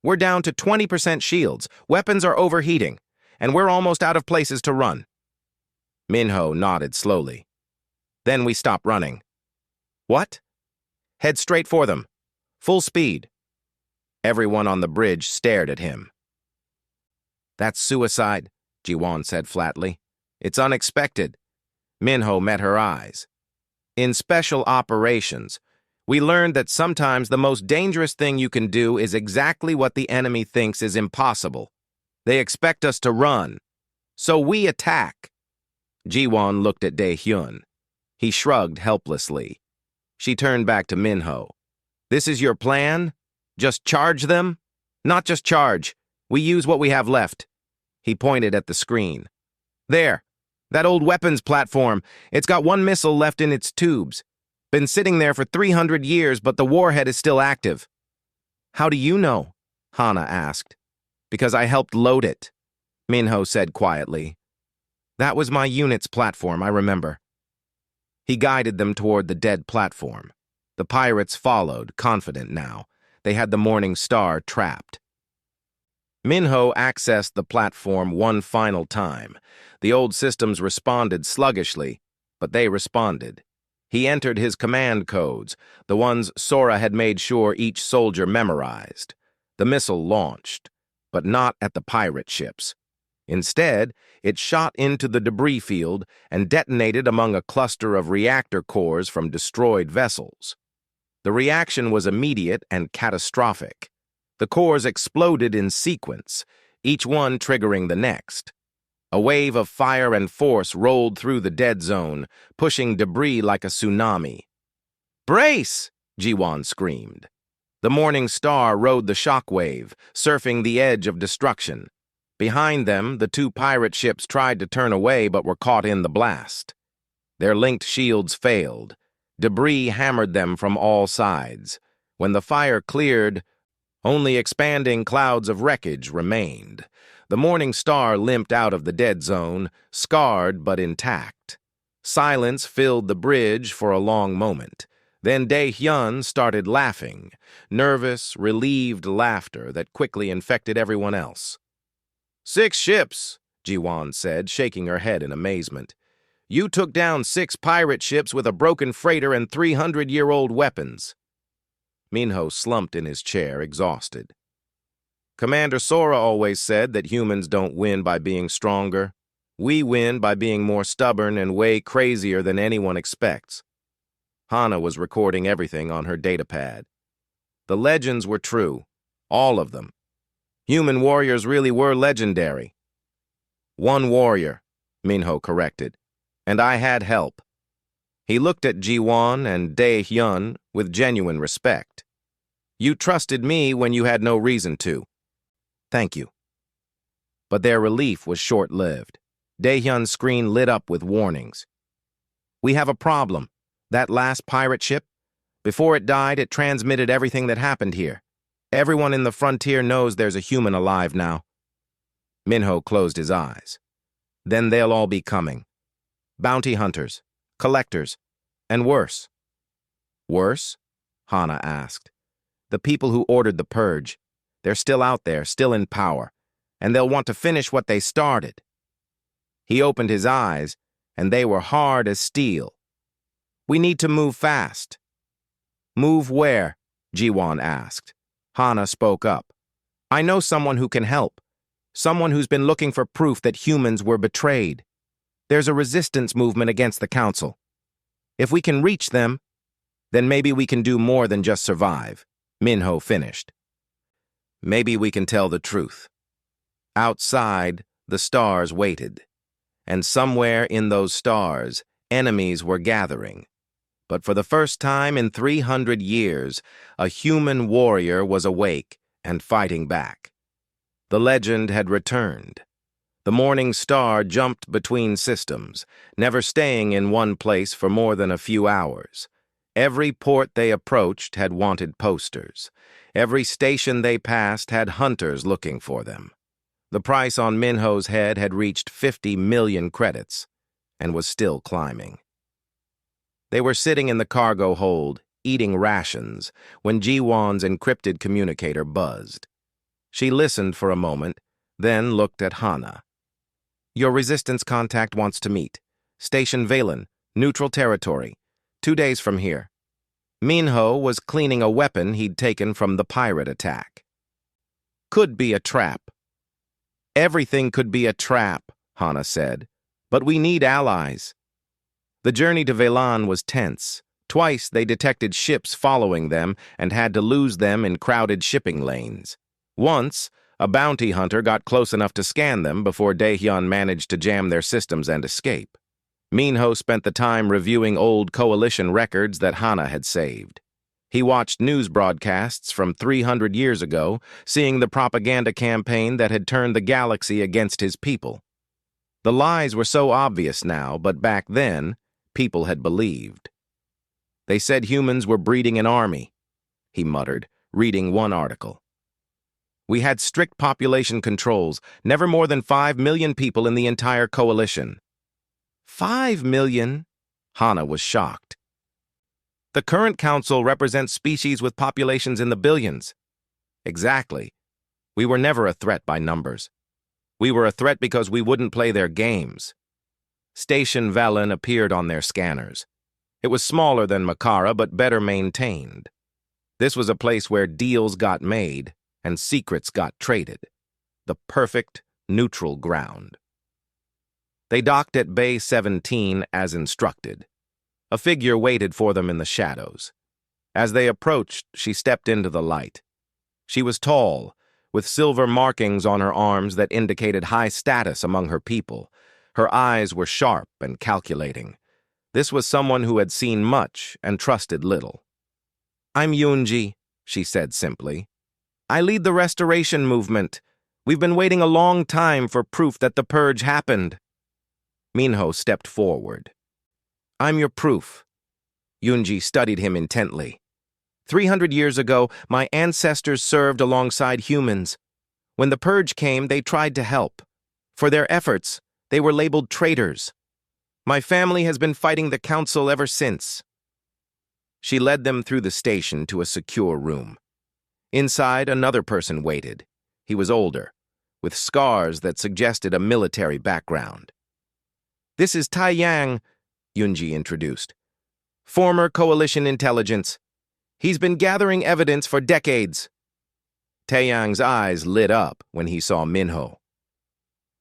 A: We're down to 20% shields, weapons are overheating, and we're almost out of places to run. Minho nodded slowly. Then we stop running. What? Head straight for them. Full speed. Everyone on the bridge stared at him. That's suicide, Jiwon said flatly. It's unexpected. Minho met her eyes. In special operations, we learned that sometimes the most dangerous thing you can do is exactly what the enemy thinks is impossible. They expect us to run. So we attack. Jiwon looked at Daehyun. He shrugged helplessly. She turned back to Minho. This is your plan? Just charge them? Not just charge. We use what we have left. He pointed at the screen. There. That old weapons platform. It's got one missile left in its tubes. Been sitting there for 300 years, but the warhead is still active. How do you know? Hana asked. Because I helped load it, Minho said quietly. That was my unit's platform, I remember. He guided them toward the dead platform. The pirates followed, confident now. They had the Morning Star trapped. Minho accessed the platform one final time. The old systems responded sluggishly, but they responded. He entered his command codes, the ones Sora had made sure each soldier memorized. The missile launched, but not at the pirate ships. Instead, it shot into the debris field and detonated among a cluster of reactor cores from destroyed vessels. The reaction was immediate and catastrophic. The cores exploded in sequence, each one triggering the next. A wave of fire and force rolled through the dead zone, pushing debris like a tsunami. "Brace!" Jiwan screamed. The Morning Star rode the shockwave, surfing the edge of destruction. Behind them, the two pirate ships tried to turn away but were caught in the blast. Their linked shields failed. Debris hammered them from all sides. When the fire cleared, only expanding clouds of wreckage remained. The Morning Star limped out of the dead zone, scarred but intact. Silence filled the bridge for a long moment. Then Dae-hyun started laughing, nervous, relieved laughter that quickly infected everyone else. 6 ships, Jiwan said, shaking her head in amazement. You took down 6 pirate ships with a broken freighter and 300-year-old weapons. Minho slumped in his chair, exhausted. Commander Sora always said that humans don't win by being stronger. We win by being more stubborn and way crazier than anyone expects. Hana was recording everything on her datapad. The legends were true, all of them. Human warriors really were legendary. 1 warrior, Minho corrected, and I had help. He looked at Jiwon and Dae-hyun with genuine respect. You trusted me when you had no reason to. Thank you. But their relief was short-lived. Dae-hyun's screen lit up with warnings. We have a problem. That last pirate ship, before it died, it transmitted everything that happened here. Everyone in the frontier knows there's a human alive now. Minho closed his eyes. Then they'll all be coming. Bounty hunters, collectors, and worse. Worse? Hana asked. The people who ordered the purge. They're still out there, still in power, and they'll want to finish what they started. He opened his eyes, and they were hard as steel. We need to move fast. Move where? Jiwan asked. Hana spoke up. I know someone who can help. Someone who's been looking for proof that humans were betrayed. There's a resistance movement against the Council. If we can reach them, then maybe we can do more than just survive, Minho finished. Maybe we can tell the truth. Outside, the stars waited. And somewhere in those stars, enemies were gathering. But for the first time in 300 years, a human warrior was awake and fighting back. The legend had returned. The Morning Star jumped between systems, never staying in one place for more than a few hours. Every port they approached had wanted posters. Every station they passed had hunters looking for them. The price on Minho's head had reached 50 million credits and was still climbing. They were sitting in the cargo hold, eating rations, when Jiwan's encrypted communicator buzzed. She listened for a moment, then looked at Hana. Your resistance contact wants to meet. Station Valen, neutral territory, 2 days from here. Minho was cleaning a weapon he'd taken from the pirate attack. Could be a trap. Everything could be a trap, Hana said, but we need allies. The journey to Velan was tense. Twice they detected ships following them and had to lose them in crowded shipping lanes. Once, a bounty hunter got close enough to scan them before Dae-hyun managed to jam their systems and escape. Minho spent the time reviewing old coalition records that Hana had saved. He watched news broadcasts from 300 years ago, seeing the propaganda campaign that had turned the galaxy against his people. The lies were so obvious now, but back then, people had believed. They said humans were breeding an army, he muttered, reading one article. We had strict population controls, never more than 5 million people in the entire coalition. 5 million? Hana was shocked. The current council represents species with populations in the billions. Exactly. We were never a threat by numbers. We were a threat because we wouldn't play their games. Station Velen appeared on their scanners. It was smaller than Makara, but better maintained. This was a place where deals got made and secrets got traded. The perfect, neutral ground. They docked at Bay 17 as instructed. A figure waited for them in the shadows. As they approached, she stepped into the light. She was tall, with silver markings on her arms that indicated high status among her people. Her eyes were sharp and calculating. This was someone who had seen much and trusted little. "I'm Yunji," she said simply. "I lead the restoration movement. We've been waiting a long time for proof that the purge happened." Minho stepped forward. "I'm your proof." Yunji studied him intently. 300 years ago, my ancestors served alongside humans. When the purge came, they tried to help. For their efforts, they were labeled traitors. My family has been fighting the council ever since. She led them through the station to a secure room. Inside, another person waited. He was older, with scars that suggested a military background. "This is Tai Yang," Yunji introduced. "Former coalition intelligence. He's been gathering evidence for decades." Taeyang's eyes lit up when he saw Minho.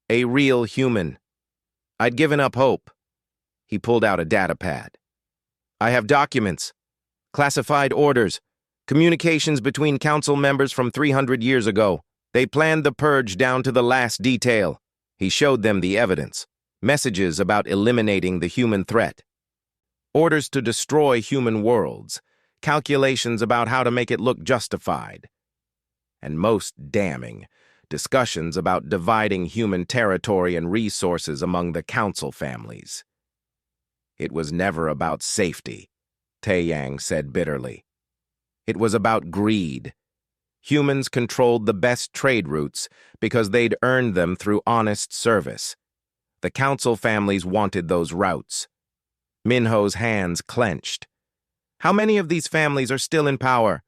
A: "A real human. I'd given up hope." He pulled out a data pad. "I have documents, classified orders, communications between council members from 300 years ago. They planned the purge down to the last detail." He showed them the evidence, messages about eliminating the human threat, orders to destroy human worlds, calculations about how to make it look justified, and most damning, discussions about dividing human territory and resources among the council families. "It was never about safety," Taeyang said bitterly. "It was about greed. Humans controlled the best trade routes because they'd earned them through honest service. The council families wanted those routes." Minho's hands clenched. "How many of these families are still in power?"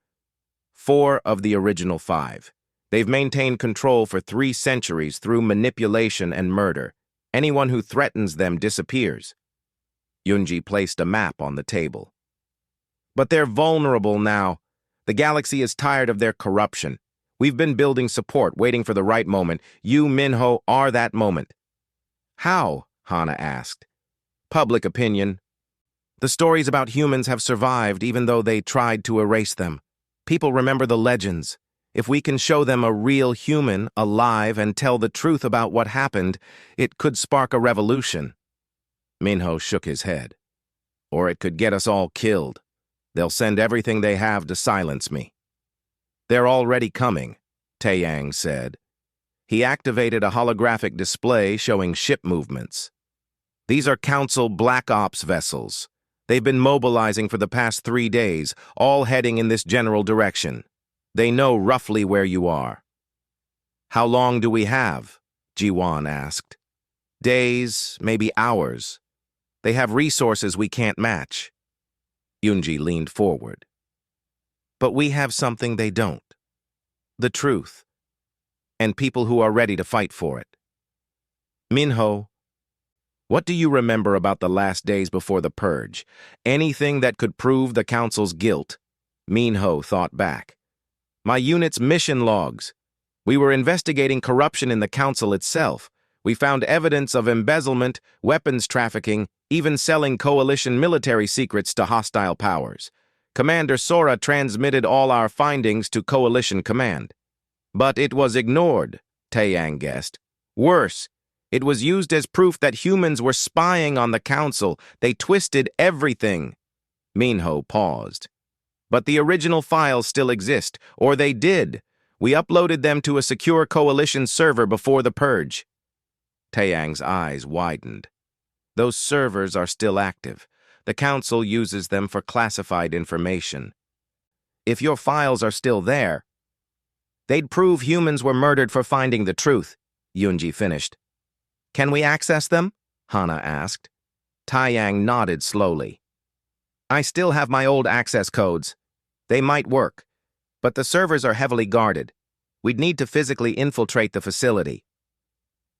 A: 4 of the original 5. They've maintained control for 3 centuries through manipulation and murder. Anyone who threatens them disappears. Yunji placed a map on the table. "But they're vulnerable now. The galaxy is tired of their corruption. We've been building support, waiting for the right moment. You, Minho, are that moment." "How?" Hana asked. "Public opinion. The stories about humans have survived even though they tried to erase them. People remember the legends. If we can show them a real human alive and tell the truth about what happened, it could spark a revolution." Minho shook his head. "Or it could get us all killed. They'll send everything they have to silence me." "They're already coming," Taeyang said. He activated a holographic display showing ship movements. "These are Council Black Ops vessels. They've been mobilizing for the past 3 days, all heading in this general direction. They know roughly where you are." "How long do we have?" Jiwan asked. "Days, maybe hours. They have resources we can't match." Yunji leaned forward. "But we have something they don't. The truth. And people who are ready to fight for it." "Minho, what do you remember about the last days before the purge? Anything that could prove the council's guilt?" Minho thought back. "My unit's mission logs. We were investigating corruption in the council itself. We found evidence of embezzlement, weapons trafficking, even selling coalition military secrets to hostile powers. Commander Sora transmitted all our findings to Coalition Command. But it was ignored," Taeyang guessed. "Worse, it was used as proof that humans were spying on the council. They twisted everything." Minho paused. "But the original files still exist, or they did. We uploaded them to a secure coalition server before the purge." Taeyang's eyes widened. Those servers are still active. The Council uses them for classified information. If your files are still there, they'd prove humans were murdered for finding the truth, Yunji finished. Can we access them? Hana asked. Taeyang nodded slowly. I still have my old access codes. They might work, but the servers are heavily guarded. We'd need to physically infiltrate the facility.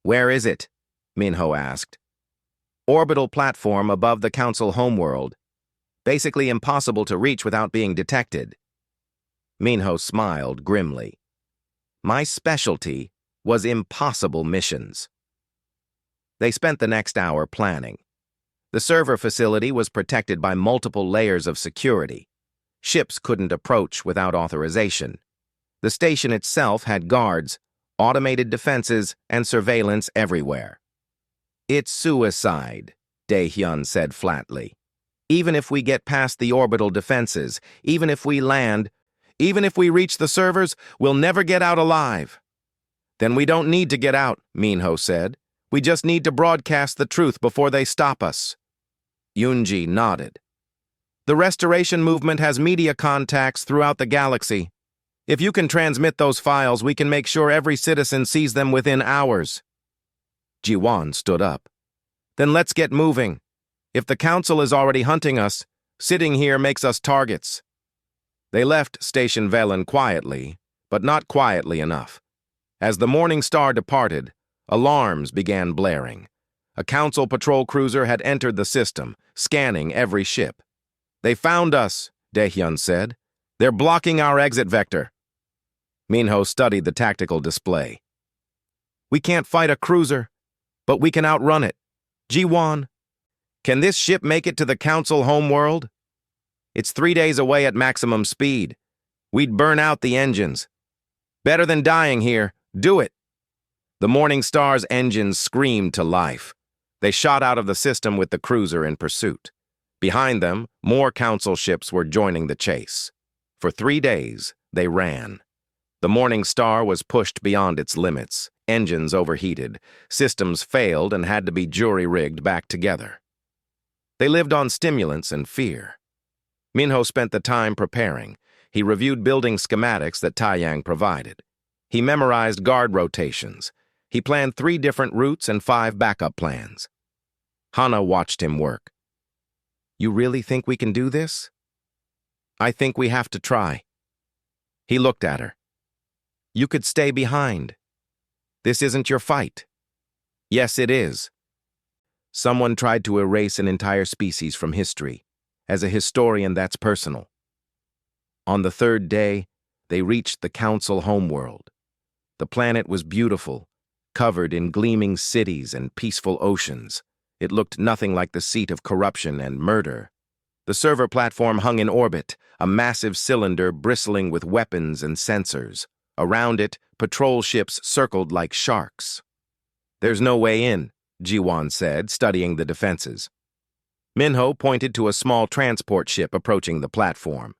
A: Where is it? Minho asked. Orbital platform above the Council homeworld. Basically impossible to reach without being detected. Minho smiled grimly. My specialty was impossible missions. They spent the next hour planning. The server facility was protected by multiple layers of security. Ships couldn't approach without authorization. The station itself had guards, automated defenses, and surveillance everywhere. It's suicide, Daehyun said flatly. Even if we get past the orbital defenses, even if we land, even if we reach the servers, we'll never get out alive. Then we don't need to get out, Minho said. We just need to broadcast the truth before they stop us. Yunji nodded. The restoration movement has media contacts throughout the galaxy. If you can transmit those files, we can make sure every citizen sees them within hours. Jiwon stood up. Then let's get moving. If the Council is already hunting us, sitting here makes us targets. They left Station Velen quietly, but not quietly enough. As the Morning Star departed, alarms began blaring. A Council patrol cruiser had entered the system, scanning every ship. They found us, Daehyun said. They're blocking our exit vector. Minho studied the tactical display. We can't fight a cruiser, but we can outrun it. Jiwon, can this ship make it to the Council homeworld? It's 3 days away at maximum speed. We'd burn out the engines. Better than dying here. Do it. The Morning Star's engines screamed to life. They shot out of the system with the cruiser in pursuit. Behind them, more Council ships were joining the chase. For 3 days, they ran. The Morning Star was pushed beyond its limits. Engines overheated. Systems failed and had to be jury-rigged back together. They lived on stimulants and fear. Minho spent the time preparing. He reviewed building schematics that Taeyang provided. He memorized guard rotations. He planned 3 different routes and 5 backup plans. Hana watched him work. You really think we can do this? I think we have to try. He looked at her. You could stay behind. This isn't your fight. Yes, it is. Someone tried to erase an entire species from history. As a historian, that's personal. On the 3rd day, they reached the Council homeworld. The planet was beautiful, covered in gleaming cities and peaceful oceans. It looked nothing like the seat of corruption and murder. The server platform hung in orbit, a massive cylinder bristling with weapons and sensors. Around it, patrol ships circled like sharks. There's no way in, Jiwon said, studying the defenses. Minho pointed to a small transport ship approaching the platform.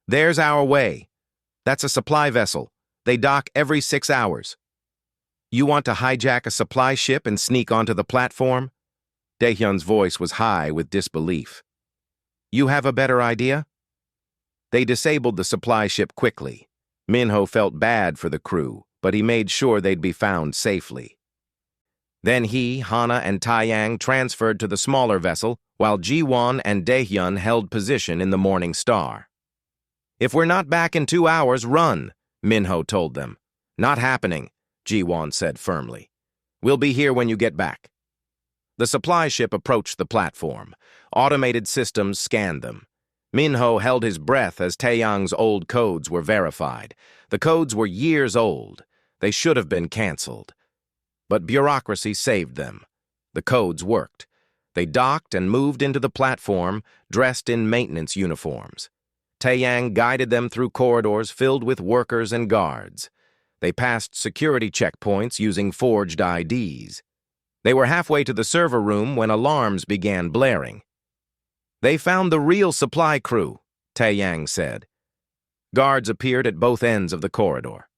A: There's our way. That's a supply vessel. They dock every 6 hours. You want to hijack a supply ship and sneak onto the platform? Daehyun's voice was high with disbelief. You have a better idea? They disabled the supply ship quickly. Minho felt bad for the crew, but he made sure they'd be found safely. Then he, Hana, and Taeyang transferred to the smaller vessel, while Jiwon and Daehyun held position in the Morning Star. If we're not back in 2 hours, run, Minho told them. Not happening, Jiwon said firmly. We'll be here when you get back. The supply ship approached the platform. Automated systems scanned them. Minho held his breath as Taeyang's old codes were verified. The codes were years old. They should have been canceled. But bureaucracy saved them. The codes worked. They docked and moved into the platform, dressed in maintenance uniforms. Taeyang guided them through corridors filled with workers and guards. They passed security checkpoints using forged IDs. They were halfway to the server room when alarms began blaring. They found the real supply crew, Taeyang said. Guards appeared at both ends of the corridor.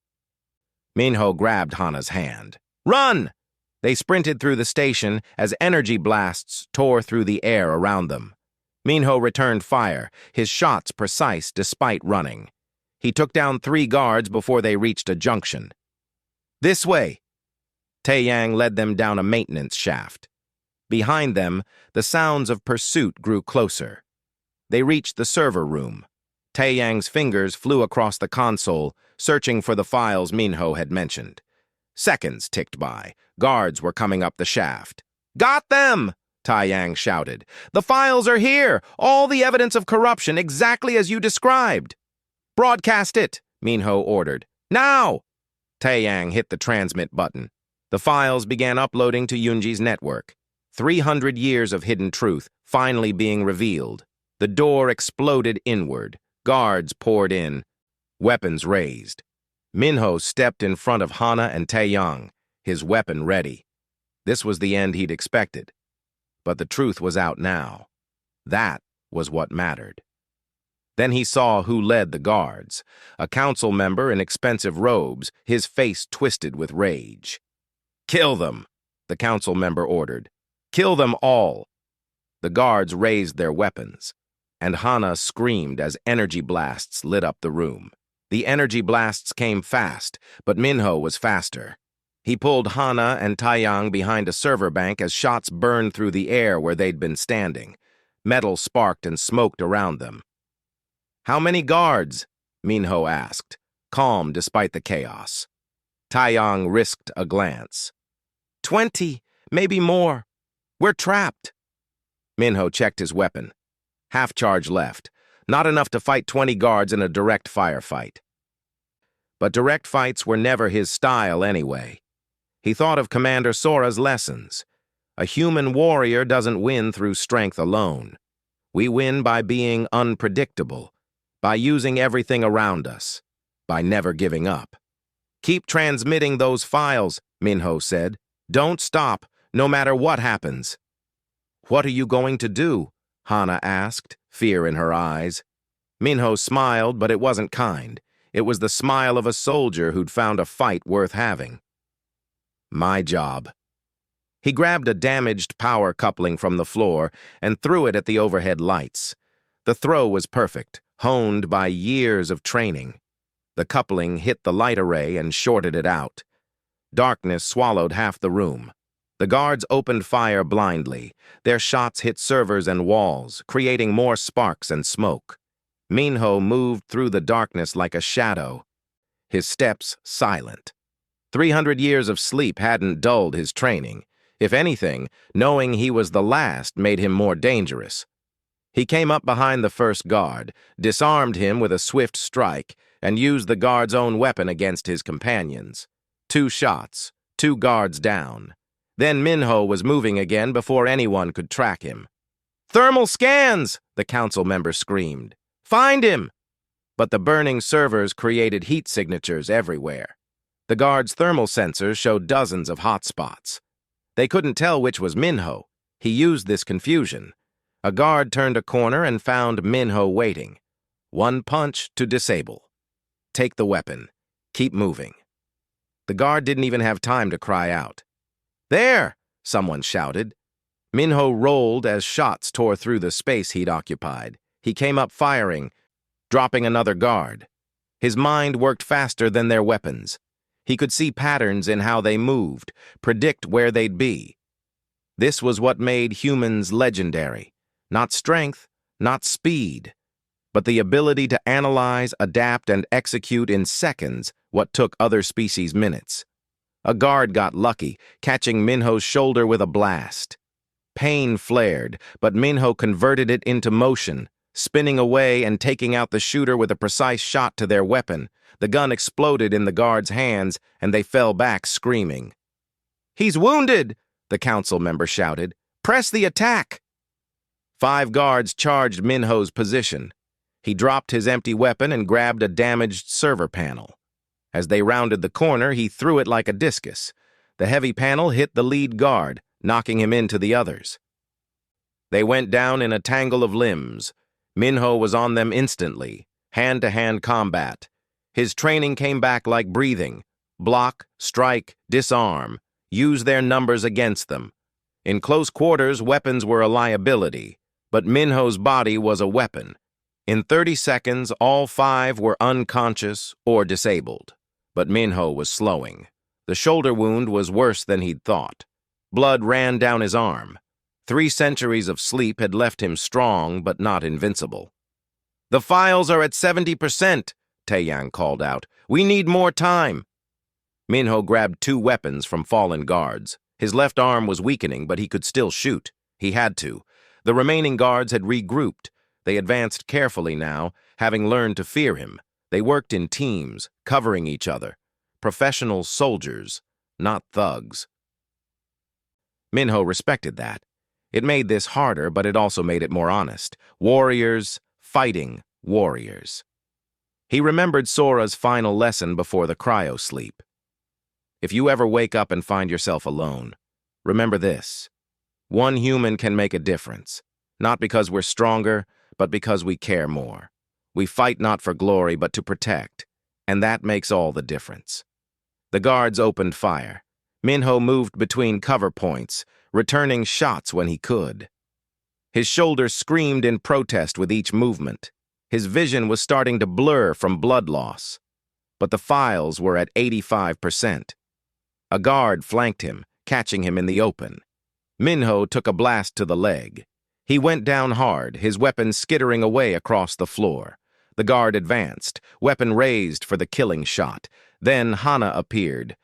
A: Minho grabbed Hana's hand. Run! They sprinted through the station as energy blasts tore through the air around them. Minho returned fire, his shots precise despite running. He took down 3 guards before they reached a junction. "This way!" Taeyang led them down a maintenance shaft. Behind them, the sounds of pursuit grew closer. They reached the server room. Taeyang's fingers flew across the console, searching for the files Minho had mentioned. Seconds ticked by. Guards were coming up the shaft. "Got them!" Taeyang shouted. "The files are here! All the evidence of corruption, exactly as you described!" "Broadcast it," Minho ordered. "Now!" Taeyang hit the transmit button. The files began uploading to Yunji's network. 300 years of hidden truth finally being revealed. The door exploded inward. Guards poured in, weapons raised. Minho stepped in front of Hana and Taeyang, his weapon ready. This was the end he'd expected. But the truth was out now. That was what mattered. Then he saw who led the guards. A council member in expensive robes, his face twisted with rage. "Kill them," the council member ordered. "Kill them all." The guards raised their weapons, and Hana screamed as energy blasts lit up the room. The energy blasts came fast, but Minho was faster. He pulled Hana and Taeyang behind a server bank as shots burned through the air where they'd been standing. Metal sparked and smoked around them. "How many guards?" Minho asked, calm despite the chaos. Taeyang risked a glance. 20, maybe more. We're trapped." Minho checked his weapon. Half charge left. Not enough to fight 20 guards in a direct firefight. But direct fights were never his style anyway. He thought of Commander Sora's lessons. A human warrior doesn't win through strength alone. We win by being unpredictable, by using everything around us, by never giving up. "Keep transmitting those files," Minho said. "Don't stop, no matter what happens." "What are you going to do?" Hana asked, fear in her eyes. Minho smiled, but it wasn't kind. It was the smile of a soldier who'd found a fight worth having. "My job." He grabbed a damaged power coupling from the floor and threw it at the overhead lights. The throw was perfect, honed by years of training. The coupling hit the light array and shorted it out. Darkness swallowed half the room. The guards opened fire blindly. Their shots hit servers and walls, creating more sparks and smoke. Minho moved through the darkness like a shadow, his steps silent. 300 years of sleep hadn't dulled his training. If anything, knowing he was the last made him more dangerous. He came up behind the first guard, disarmed him with a swift strike, and used the guard's own weapon against his companions. 2 shots, 2 guards down. Then Minho was moving again before anyone could track him. "Thermal scans!" the council member screamed. "Find him!" But the burning servers created heat signatures everywhere. The guards' thermal sensors showed dozens of hot spots. They couldn't tell which was Minho. He used this confusion. A guard turned a corner and found Minho waiting. 1 punch to disable. "Take the weapon. Keep moving." The guard didn't even have time to cry out. "There!" someone shouted. Minho rolled as shots tore through the space he'd occupied. He came up firing, dropping another guard. His mind worked faster than their weapons. He could see patterns in how they moved, predict where they'd be. This was what made humans legendary. Not strength, not speed, but the ability to analyze, adapt, and execute in seconds what took other species minutes. A guard got lucky, catching Minho's shoulder with a blast. Pain flared, but Minho converted it into motion, spinning away and taking out the shooter with a precise shot to their weapon. The gun exploded in the guard's hands, and they fell back screaming. "He's wounded!" the council member shouted. "Press the attack!" 5 guards charged Minho's position. He dropped his empty weapon and grabbed a damaged server panel. As they rounded the corner, he threw it like a discus. The heavy panel hit the lead guard, knocking him into the others. They went down in a tangle of limbs. Minho was on them instantly, hand-to-hand combat. His training came back like breathing. Block, strike, disarm. use their numbers against them. In close quarters, weapons were a liability, but Minho's body was a weapon. In 30 seconds, all 5 were unconscious or disabled, but Minho was slowing. The shoulder wound was worse than he'd thought. Blood ran down his arm. 3 centuries of sleep had left him strong but not invincible. "The files are at 70%, Taeyang called out. "We need more time." Minho grabbed 2 weapons from fallen guards. His left arm was weakening, but he could still shoot. He had to. The remaining guards had regrouped. They advanced carefully now, having learned to fear him. They worked in teams, covering each other. Professional soldiers, not thugs. Minho respected that. It made this harder, but it also made it more honest. Warriors fighting warriors. He remembered Sora's final lesson before the cryo-sleep. If you ever wake up and find yourself alone, remember this. One human can make a difference, not because we're stronger, but because we care more. We fight not for glory, but to protect, and that makes all the difference. The guards opened fire. Minho moved between cover points, returning shots when he could. His shoulders screamed in protest with each movement. His vision was starting to blur from blood loss. But the files were at 85%. A guard flanked him, catching him in the open. Minho took a blast to the leg. He went down hard, his weapon skittering away across the floor. The guard advanced, weapon raised for the killing shot. Then Hana appeared,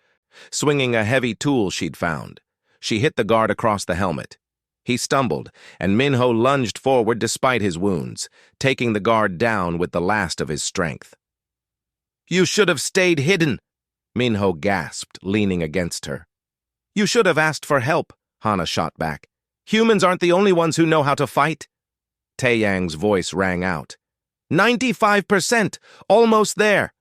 A: swinging a heavy tool she'd found. She hit the guard across the helmet. He stumbled, and Minho lunged forward despite his wounds, taking the guard down with the last of his strength. "You should have stayed hidden," Minho gasped, leaning against her. "You should have asked for help," Hana shot back. "Humans aren't the only ones who know how to fight." Taeyang's voice rang out. 95%! Almost there!"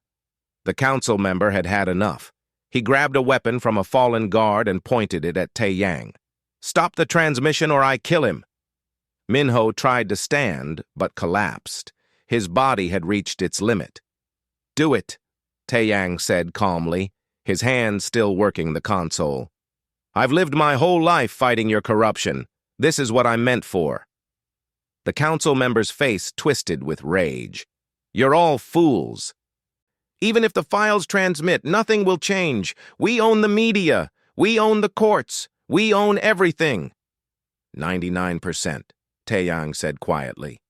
A: The council member had had enough. He grabbed a weapon from a fallen guard and pointed it at Taeyang. "Stop the transmission or I kill him." Minho tried to stand, but collapsed. His body had reached its limit. "Do it," Taeyang said calmly, his hands still working the console. "I've lived my whole life fighting your corruption. This is what I'm meant for." The council member's face twisted with rage. "You're all fools. Even if the files transmit, nothing will change. We own the media. We own the courts. We own everything." 99%, Taeyang said quietly.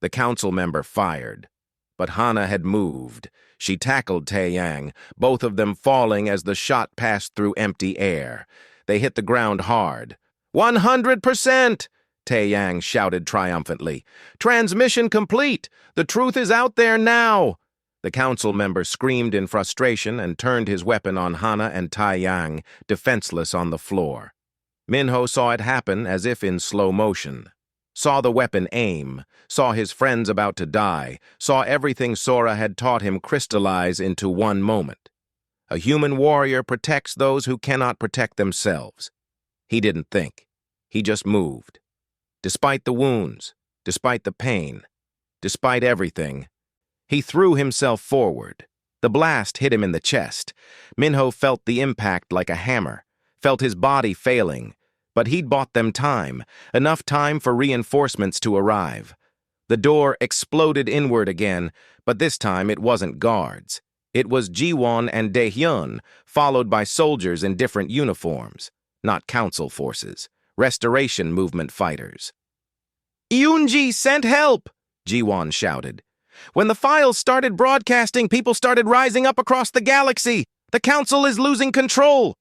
A: The council member fired. But Hana had moved. She tackled Taeyang, both of them falling as the shot passed through empty air. They hit the ground hard. 100%! Taeyang shouted triumphantly. "Transmission complete! The truth is out there now!" The council member screamed in frustration and turned his weapon on Hana and Taeyang, defenseless on the floor. Minho saw it happen as if in slow motion. Saw the weapon aim, saw his friends about to die, saw everything Sora had taught him crystallize into one moment. A human warrior protects those who cannot protect themselves. He didn't think. He just moved. Despite the wounds, despite the pain, despite everything, he threw himself forward. The blast hit him in the chest. Minho felt the impact like a hammer, felt his body failing, but he'd bought them time, enough time for reinforcements to arrive. The door exploded inward again, but this time it wasn't guards. It was Jiwon and Daehyun, followed by soldiers in different uniforms, not council forces, restoration movement fighters. "Yoonji sent help!" Jiwon shouted. "When the files started broadcasting, people started rising up across the galaxy. The council is losing control."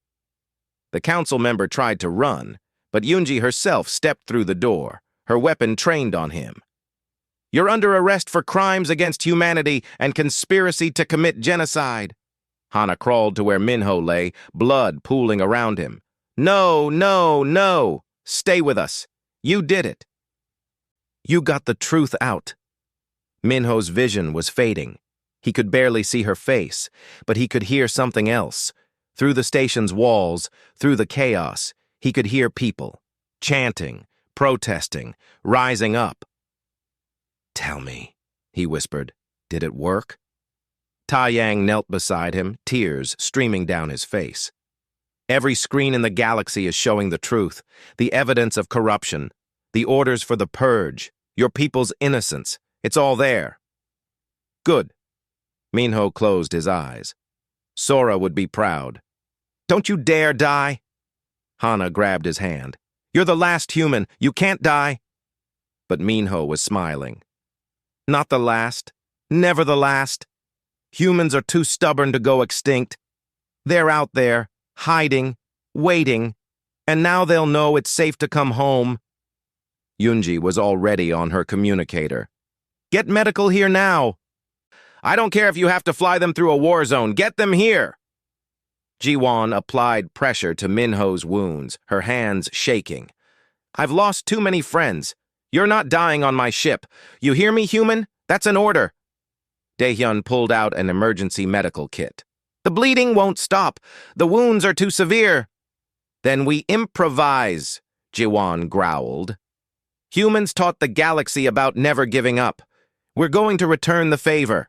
A: The council member tried to run, but Yoonji herself stepped through the door, her weapon trained on him. "You're under arrest for crimes against humanity and conspiracy to commit genocide." Hana crawled to where Minho lay, blood pooling around him. "No, no, no! Stay with us. You did it. You got the truth out." Minho's vision was fading. He could barely see her face, but he could hear something else. Through the station's walls, through the chaos, he could hear people, chanting, protesting, rising up. "Tell me," he whispered, "did it work?" Taeyang knelt beside him, tears streaming down his face. Every screen in the galaxy is showing the truth, the evidence of corruption, the orders for the purge, your people's innocence. It's all there. Good. Minho closed his eyes. Sora would be proud. Don't you dare die! Hana grabbed his hand. You're the last human. You can't die. But Minho was smiling. Not the last. Never the last. Humans are too stubborn to go extinct. They're out there, hiding, waiting, and now they'll know it's safe to come home. Yunji was already on her communicator. Get medical here now. I don't care if you have to fly them through a war zone. Get them here. Jiwon applied pressure to Minho's wounds, her hands shaking. I've lost too many friends. You're not dying on my ship. You hear me, human? That's an order. Daehyun pulled out an emergency medical kit. The bleeding won't stop. The wounds are too severe. Then we improvise, Jiwon growled. Humans taught the galaxy about never giving up. We're going to return the favor.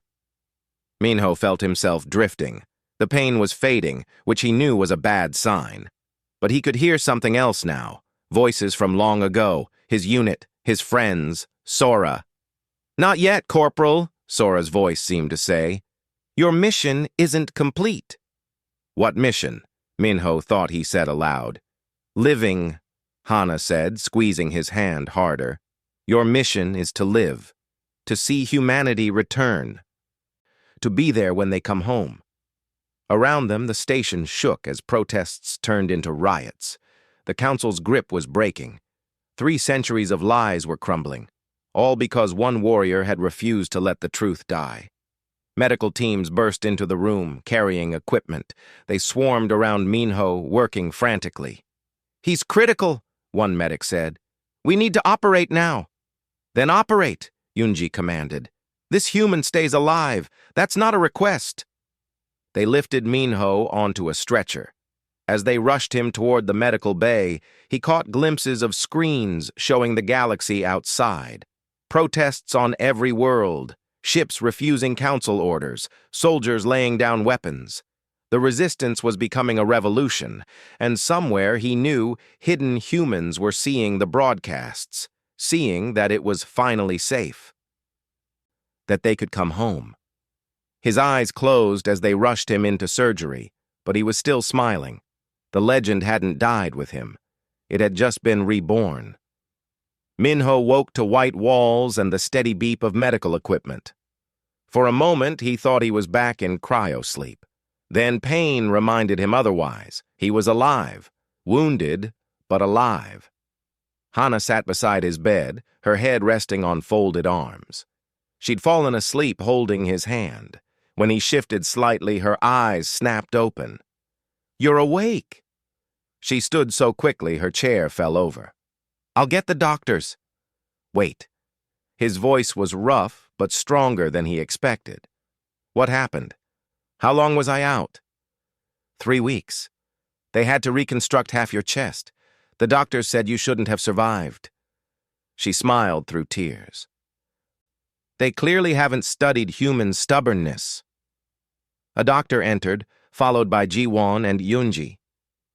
A: Minho felt himself drifting. The pain was fading, which he knew was a bad sign. But he could hear something else now. Voices from long ago, his unit, his friends, Sora. Not yet, Corporal, Sora's voice seemed to say. Your mission isn't complete. What mission? Minho thought he said aloud. Living, Hana said, squeezing his hand harder. Your mission is to live, to see humanity return, to be there when they come home. Around them, the station shook as protests turned into riots. The council's grip was breaking. 3 centuries of lies were crumbling, all because one warrior had refused to let the truth die. Medical teams burst into the room, carrying equipment. They swarmed around Minho, working frantically. He's critical, one medic said. We need to operate now. Then operate, Yunji commanded. This human stays alive. That's not a request. They lifted Minho onto a stretcher. As they rushed him toward the medical bay, he caught glimpses of screens showing the galaxy outside. Protests on every world, ships refusing council orders, soldiers laying down weapons. The resistance was becoming a revolution, and somewhere he knew hidden humans were seeing the broadcasts, seeing that it was finally safe, that they could come home. His eyes closed as they rushed him into surgery, but he was still smiling. The legend hadn't died with him. It had just been reborn. Minho woke to white walls and the steady beep of medical equipment. For a moment, he thought he was back in cryosleep. Then pain reminded him otherwise. He was alive, wounded, but alive. Hana sat beside his bed, her head resting on folded arms. She'd fallen asleep holding his hand. When he shifted slightly, her eyes snapped open. You're awake. She stood so quickly her chair fell over. I'll get the doctors. Wait. His voice was rough, but stronger than he expected. What happened? How long was I out? 3 weeks. They had to reconstruct half your chest. The doctors said you shouldn't have survived. She smiled through tears. They clearly haven't studied human stubbornness. A doctor entered, followed by Jiwon and Yunji.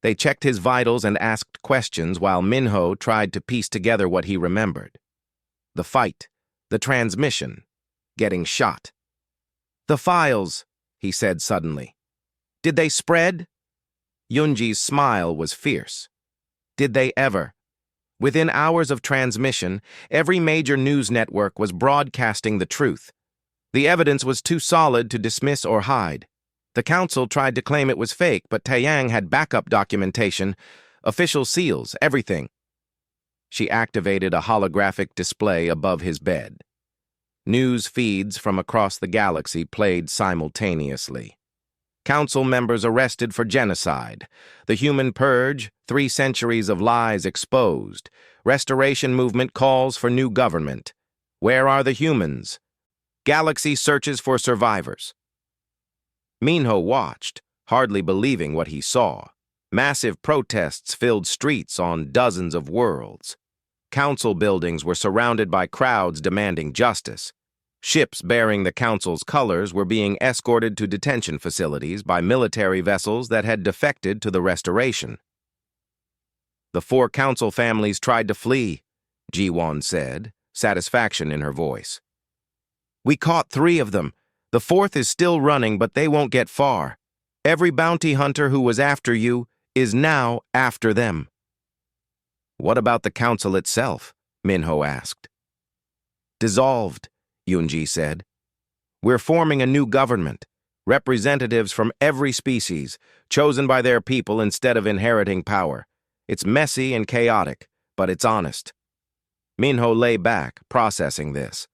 A: They checked his vitals and asked questions while Minho tried to piece together what he remembered. The fight, the transmission, getting shot. The files, he said suddenly. Did they spread? Yunji's smile was fierce. Did they ever? Within hours of transmission, every major news network was broadcasting the truth. The evidence was too solid to dismiss or hide. The council tried to claim it was fake, but Taeyang had backup documentation, official seals, everything. She activated a holographic display above his bed. News feeds from across the galaxy played simultaneously. Council members arrested for genocide. The human purge, 3 centuries of lies exposed. Restoration movement calls for new government. Where are the humans? Galaxy searches for survivors. Minho watched, hardly believing what he saw. Massive protests filled streets on dozens of worlds. Council buildings were surrounded by crowds demanding justice. Ships bearing the Council's colors were being escorted to detention facilities by military vessels that had defected to the Restoration. The 4 Council families tried to flee, Ji-won said, satisfaction in her voice. We caught 3 of them. The 4th is still running, but they won't get far. Every bounty hunter who was after you is now after them. What about the Council itself? Minho asked. Dissolved, Yoonji said. We're forming a new government, representatives from every species, chosen by their people instead of inheriting power. It's messy and chaotic, but it's honest. Minho lay back, processing this.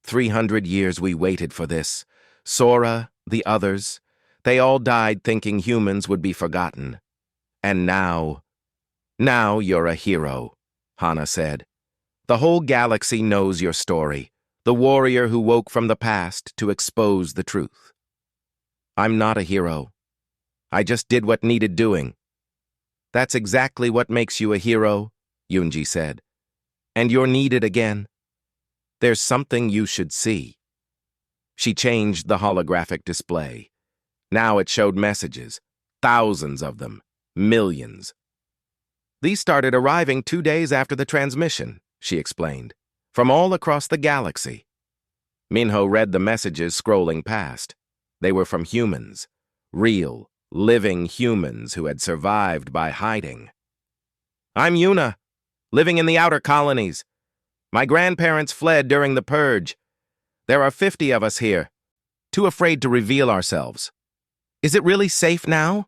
A: 300 years we waited for this. Sora, the others, they all died thinking humans would be forgotten. And now you're a hero, Hana said. The whole galaxy knows your story, the warrior who woke from the past to expose the truth. I'm not a hero. I just did what needed doing. That's exactly what makes you a hero, Yoonji said. And you're needed again. There's something you should see. She changed the holographic display. Now it showed messages, thousands of them, millions. These started arriving 2 days after the transmission, she explained, from all across the galaxy. Minho read the messages scrolling past. They were from humans, real, living humans who had survived by hiding. I'm Yuna, living in the outer colonies. My grandparents fled during the purge. There are 50 of us here, too afraid to reveal ourselves. Is it really safe now?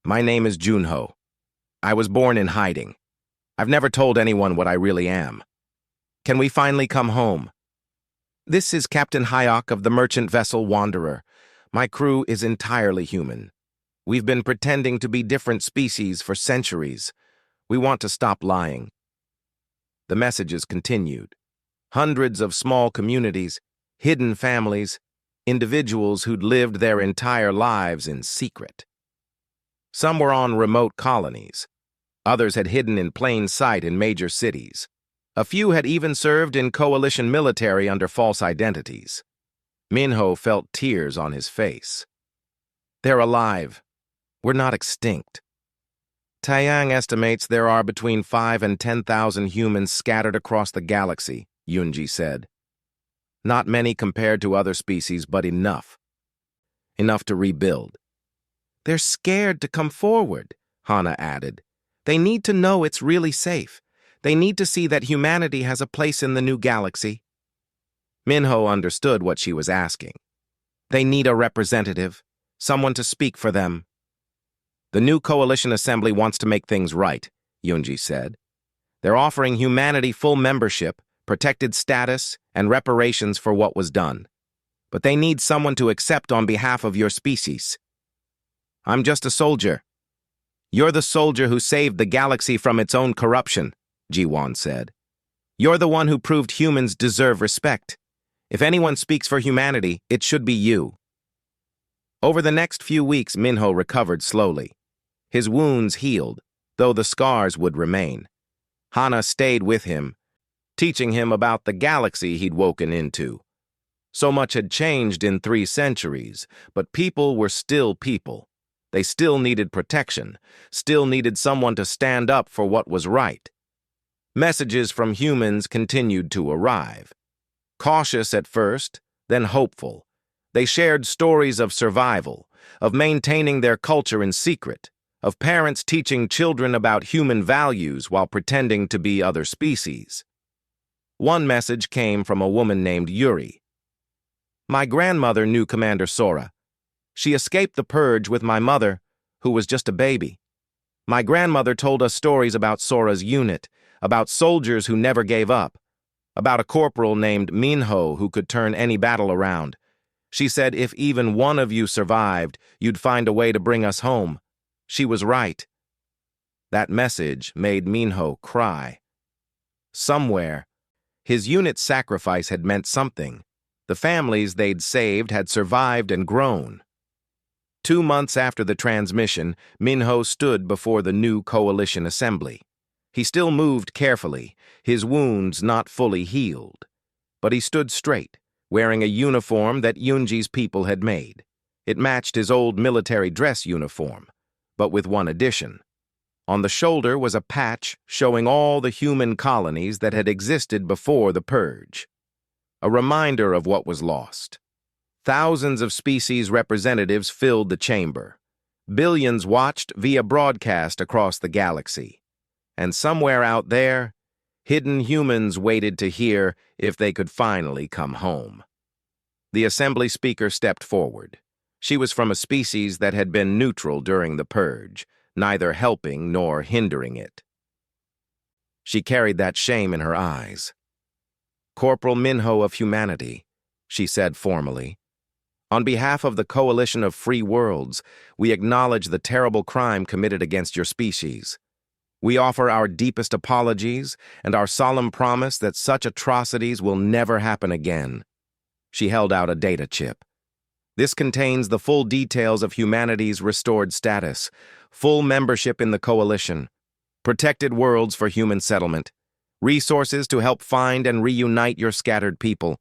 A: My name is Junho. I was born in hiding. I've never told anyone what I really am. Can we finally come home? This is Captain Hyok of the merchant vessel Wanderer. My crew is entirely human. We've been pretending to be different species for centuries. We want to stop lying. The messages continued. Hundreds of small communities, hidden families, individuals who'd lived their entire lives in secret. Some were on remote colonies. Others had hidden in plain sight in major cities. A few had even served in coalition military under false identities. Minho felt tears on his face. They're alive. We're not extinct. Taeyang estimates there are between 5,000 and 10,000 humans scattered across the galaxy, Yoonji said. Not many compared to other species, but enough. Enough to rebuild. They're scared to come forward, Hana added. They need to know it's really safe. They need to see that humanity has a place in the new galaxy. Minho understood what she was asking. They need a representative, someone to speak for them. The new coalition assembly wants to make things right, Yoonji said. They're offering humanity full membership, protected status, and reparations for what was done. But they need someone to accept on behalf of your species. I'm just a soldier. You're the soldier who saved the galaxy from its own corruption, Ji-won said. You're the one who proved humans deserve respect. If anyone speaks for humanity, it should be you. Over the next few weeks, Minho recovered slowly. His wounds healed, though the scars would remain. Hana stayed with him, teaching him about the galaxy he'd woken into. So much had changed in 3 centuries, but people were still people. They still needed protection, still needed someone to stand up for what was right. Messages from humans continued to arrive. Cautious at first, then hopeful. They shared stories of survival, of maintaining their culture in secret, of parents teaching children about human values while pretending to be other species. One message came from a woman named Yuri. My grandmother knew Commander Sora. She escaped the purge with my mother, who was just a baby. My grandmother told us stories about Sora's unit, about soldiers who never gave up, about a corporal named Minho who could turn any battle around. She said if even one of you survived, you'd find a way to bring us home. She was right. That message made Minho cry. Somewhere, his unit's sacrifice had meant something. The families they'd saved had survived and grown. 2 months after the transmission, Minho stood before the new coalition assembly. He still moved carefully, his wounds not fully healed. but he stood straight, wearing a uniform that Yunji's people had made. It matched his old military dress uniform, but with one addition. On the shoulder was a patch showing all the human colonies that had existed before the Purge. A reminder of what was lost. Thousands of species representatives filled the chamber. Billions watched via broadcast across the galaxy. And somewhere out there, hidden humans waited to hear if they could finally come home. The assembly speaker stepped forward. She was from a species that had been neutral during the Purge, neither helping nor hindering it. She carried that shame in her eyes. "Corporal Minho of humanity," she said formally. "On behalf of the Coalition of Free Worlds, we acknowledge the terrible crime committed against your species. We offer our deepest apologies and our solemn promise that such atrocities will never happen again." She held out a data chip. "This contains the full details of humanity's restored status, full membership in the Coalition, protected worlds for human settlement, resources to help find and reunite your scattered people,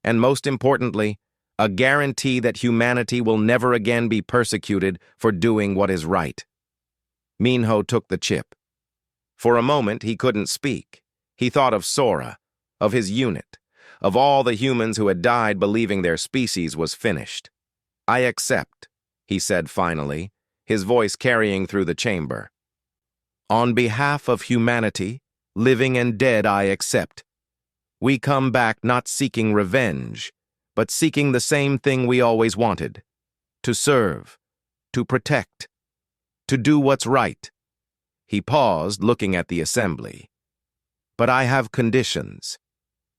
A: and most importantly, a guarantee that humanity will never again be persecuted for doing what is right." Minho took the chip. For a moment, he couldn't speak. He thought of Sora, of his unit, of all the humans who had died believing their species was finished. "I accept," he said finally, his voice carrying through the chamber. "On behalf of humanity, living and dead, I accept. We come back not seeking revenge, but seeking the same thing we always wanted: to serve, to protect, to do what's right." He paused, looking at the assembly. "But I have conditions.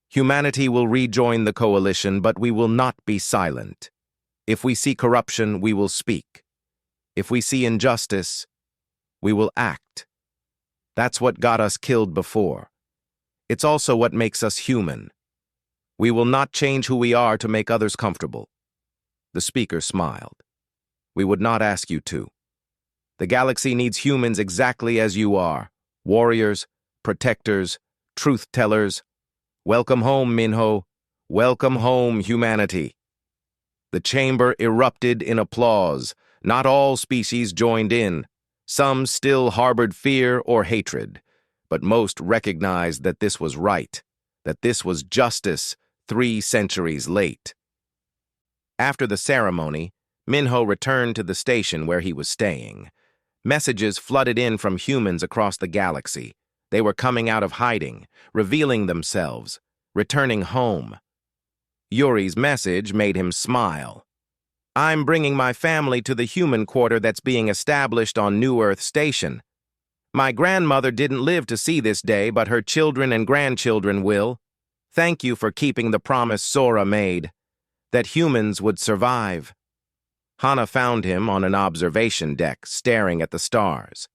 A: Humanity will rejoin the Coalition, but we will not be silent. If we see corruption, we will speak. If we see injustice, we will act. That's what got us killed before. It's also what makes us human. We will not change who we are to make others comfortable." The speaker smiled. "We would not ask you to. The galaxy needs humans exactly as you are: warriors, protectors, truth-tellers. Welcome home, Minho. Welcome home, humanity." The chamber erupted in applause. Not all species joined in. Some still harbored fear or hatred, but most recognized that this was right, that this was justice 3 centuries late. After the ceremony, Minho returned to the station where he was staying. Messages flooded in from humans across the galaxy. They were coming out of hiding, revealing themselves, returning home. Yuri's message made him smile. "I'm bringing my family to the human quarter that's being established on New Earth Station. My grandmother didn't live to see this day, but her children and grandchildren will. Thank you for keeping the promise Sora made, that humans would survive." Hana found him on an observation deck, staring at the stars.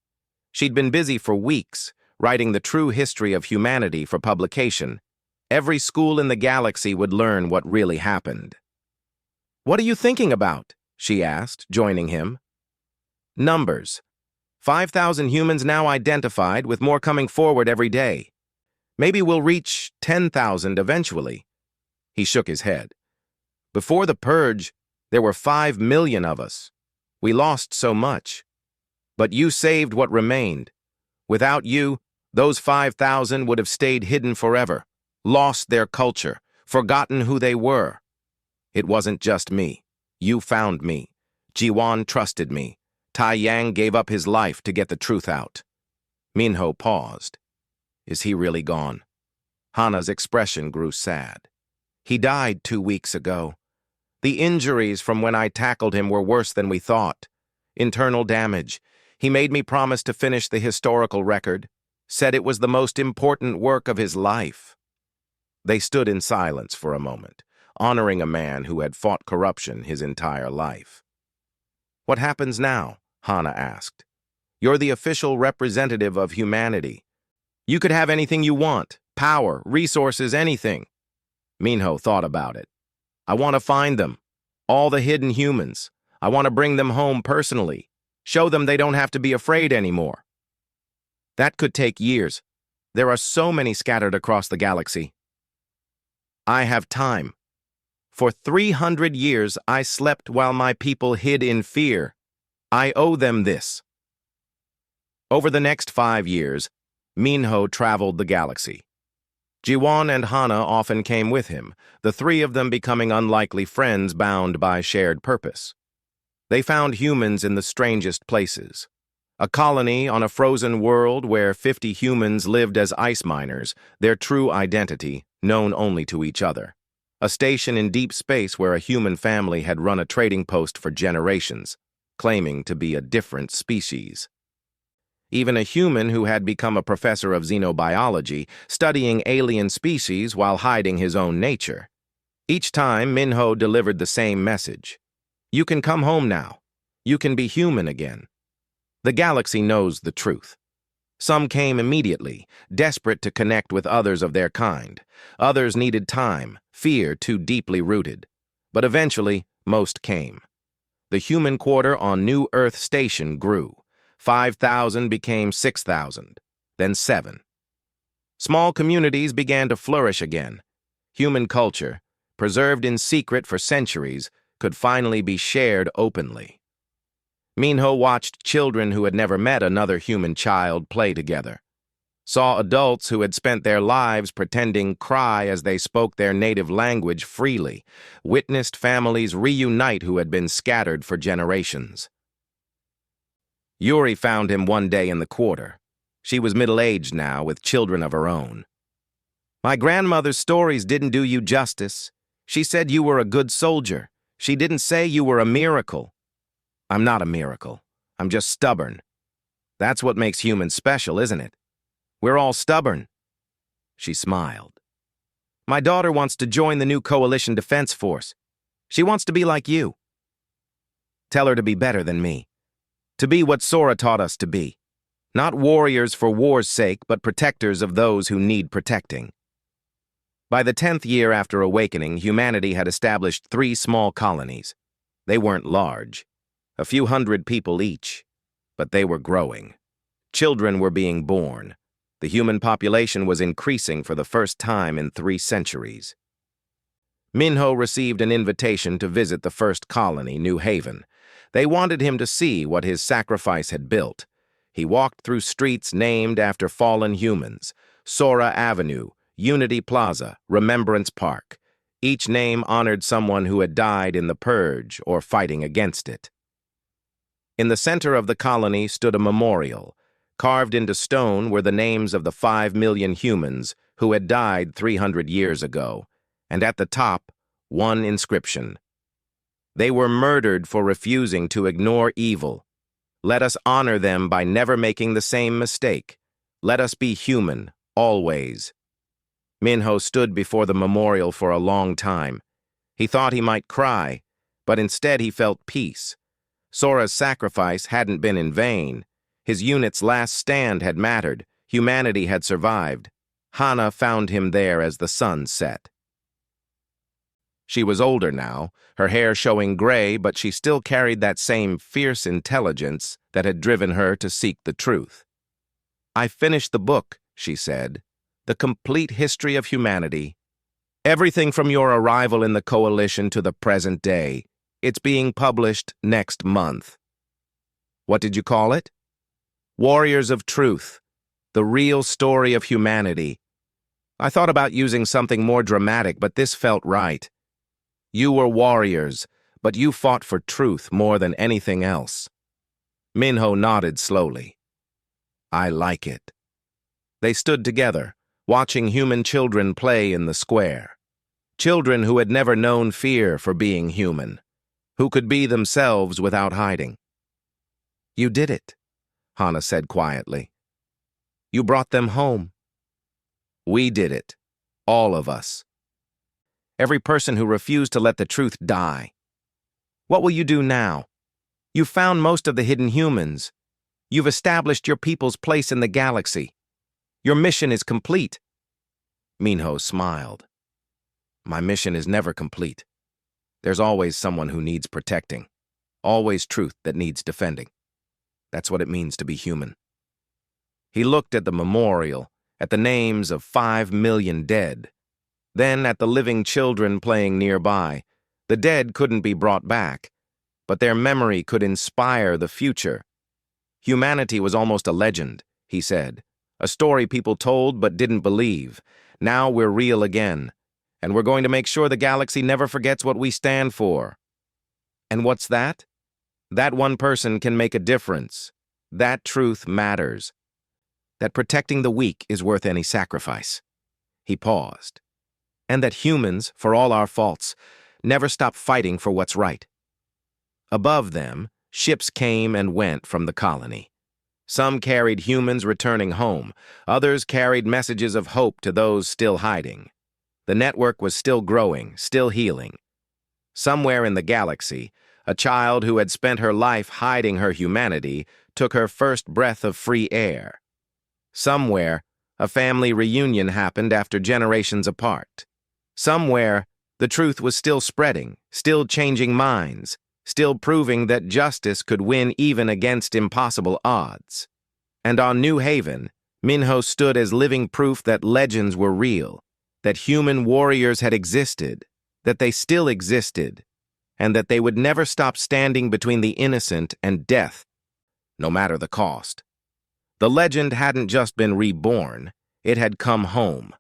A: She'd been busy for weeks, writing the true history of humanity for publication. Every school in the galaxy would learn what really happened. "What are you thinking about?" she asked, joining him. "Numbers. 5,000 humans now identified, with more coming forward every day. Maybe we'll reach 10,000 eventually." He shook his head. "Before the Purge, there were 5 million of us. We lost so much. But you saved what remained. Without you, those 5,000 would have stayed hidden forever, lost their culture, forgotten who they were. It wasn't just me. You found me. Jiwan trusted me. Tai Yang gave up his life to get the truth out." Minho paused. Is he really gone? Hana's expression grew sad. "He died 2 weeks ago. The injuries from when I tackled him were worse than we thought. Internal damage. He made me promise to finish the historical record, said it was the most important work of his life." They stood in silence for a moment, honoring a man who had fought corruption his entire life. "What happens now?" Hana asked. "You're the official representative of humanity. You could have anything you want, power, resources, anything." Minho thought about it. "I want to find them, all the hidden humans. I want to bring them home personally, show them they don't have to be afraid anymore. That could take years. There are so many scattered across the galaxy." I have time. For 300 years I slept while my people hid in fear. I owe them this. Over the next 5 years, Minho traveled the galaxy. Jiwon and Hana often came with him, the three of them becoming unlikely friends bound by shared purpose. They found humans in the strangest places. A colony on a frozen world where 50 humans lived as ice miners, their true identity known only to each other. A station in deep space where a human family had run a trading post for generations, claiming to be a different species. Even a human who had become a professor of xenobiology, studying alien species while hiding his own nature. Each time, Minho delivered the same message. You can come home now. You can be human again. The galaxy knows the truth. Some came immediately, desperate to connect with others of their kind. Others needed time, fear too deeply rooted. But eventually, most came. The human quarter on New Earth Station grew. 5,000 became 6,000, then 7. Small communities began to flourish again. Human culture, preserved in secret for centuries, could finally be shared openly. Minho watched children who had never met another human child play together, saw adults who had spent their lives pretending cry as they spoke their native language freely, witnessed families reunite who had been scattered for generations. Yuri found him one day in the quarter. She was middle-aged now, with children of her own. My grandmother's stories didn't do you justice. She said you were a good soldier. She didn't say you were a miracle. I'm not a miracle. I'm just stubborn. That's what makes humans special, isn't it? We're all stubborn. She smiled. My daughter wants to join the new Coalition Defense Force. She wants to be like you. Tell her to be better than me. To be what Sora taught us to be. Not warriors for war's sake, but protectors of those who need protecting. By the 10th year after awakening, humanity had established 3 small colonies. They weren't large, a few hundred people each, but they were growing. Children were being born. The human population was increasing for the first time in 3 centuries. Minho received an invitation to visit the first colony, New Haven. They wanted him to see what his sacrifice had built. He walked through streets named after fallen humans: Sora Avenue, Unity Plaza, Remembrance Park. Each name honored someone who had died in the purge or fighting against it. In the center of the colony stood a memorial. Carved into stone were the names of the 5 million humans who had died 300 years ago, and at the top, one inscription. They were murdered for refusing to ignore evil. Let us honor them by never making the same mistake. Let us be human, always. Minho stood before the memorial for a long time. He thought he might cry, but instead he felt peace. Sora's sacrifice hadn't been in vain. His unit's last stand had mattered. Humanity had survived. Hana found him there as the sun set. She was older now, her hair showing gray, but she still carried that same fierce intelligence that had driven her to seek the truth. I finished the book, she said, the complete history of humanity. Everything from your arrival in the Coalition to the present day. It's being published next month. What did you call it? Warriors of Truth, the real story of humanity. I thought about using something more dramatic, but this felt right. You were warriors, but you fought for truth more than anything else. Minho nodded slowly. I like it. They stood together, watching human children play in the square. Children who had never known fear for being human, who could be themselves without hiding. You did it, Hana said quietly. You brought them home. We did it, all of us. Every person who refused to let the truth die. What will you do now? You've found most of the hidden humans. You've established your people's place in the galaxy. Your mission is complete. Minho smiled. My mission is never complete. There's always someone who needs protecting. Always truth that needs defending. That's what it means to be human. He looked at the memorial, at the names of 5 million dead. Then at the living children playing nearby. The dead couldn't be brought back, but their memory could inspire the future. Humanity was almost a legend, he said. A story people told but didn't believe. Now we're real again, and we're going to make sure the galaxy never forgets what we stand for. And what's that? That one person can make a difference. That truth matters. That protecting the weak is worth any sacrifice. He paused. And that humans, for all our faults, never stop fighting for what's right. Above them, ships came and went from the colony. Some carried humans returning home. Others carried messages of hope to those still hiding. The network was still growing, still healing. Somewhere in the galaxy, a child who had spent her life hiding her humanity took her first breath of free air. Somewhere, a family reunion happened after generations apart. Somewhere, the truth was still spreading, still changing minds, still proving that justice could win even against impossible odds. And on New Haven, Minho stood as living proof that legends were real, that human warriors had existed, that they still existed, and that they would never stop standing between the innocent and death, no matter the cost. The legend hadn't just been reborn, it had come home.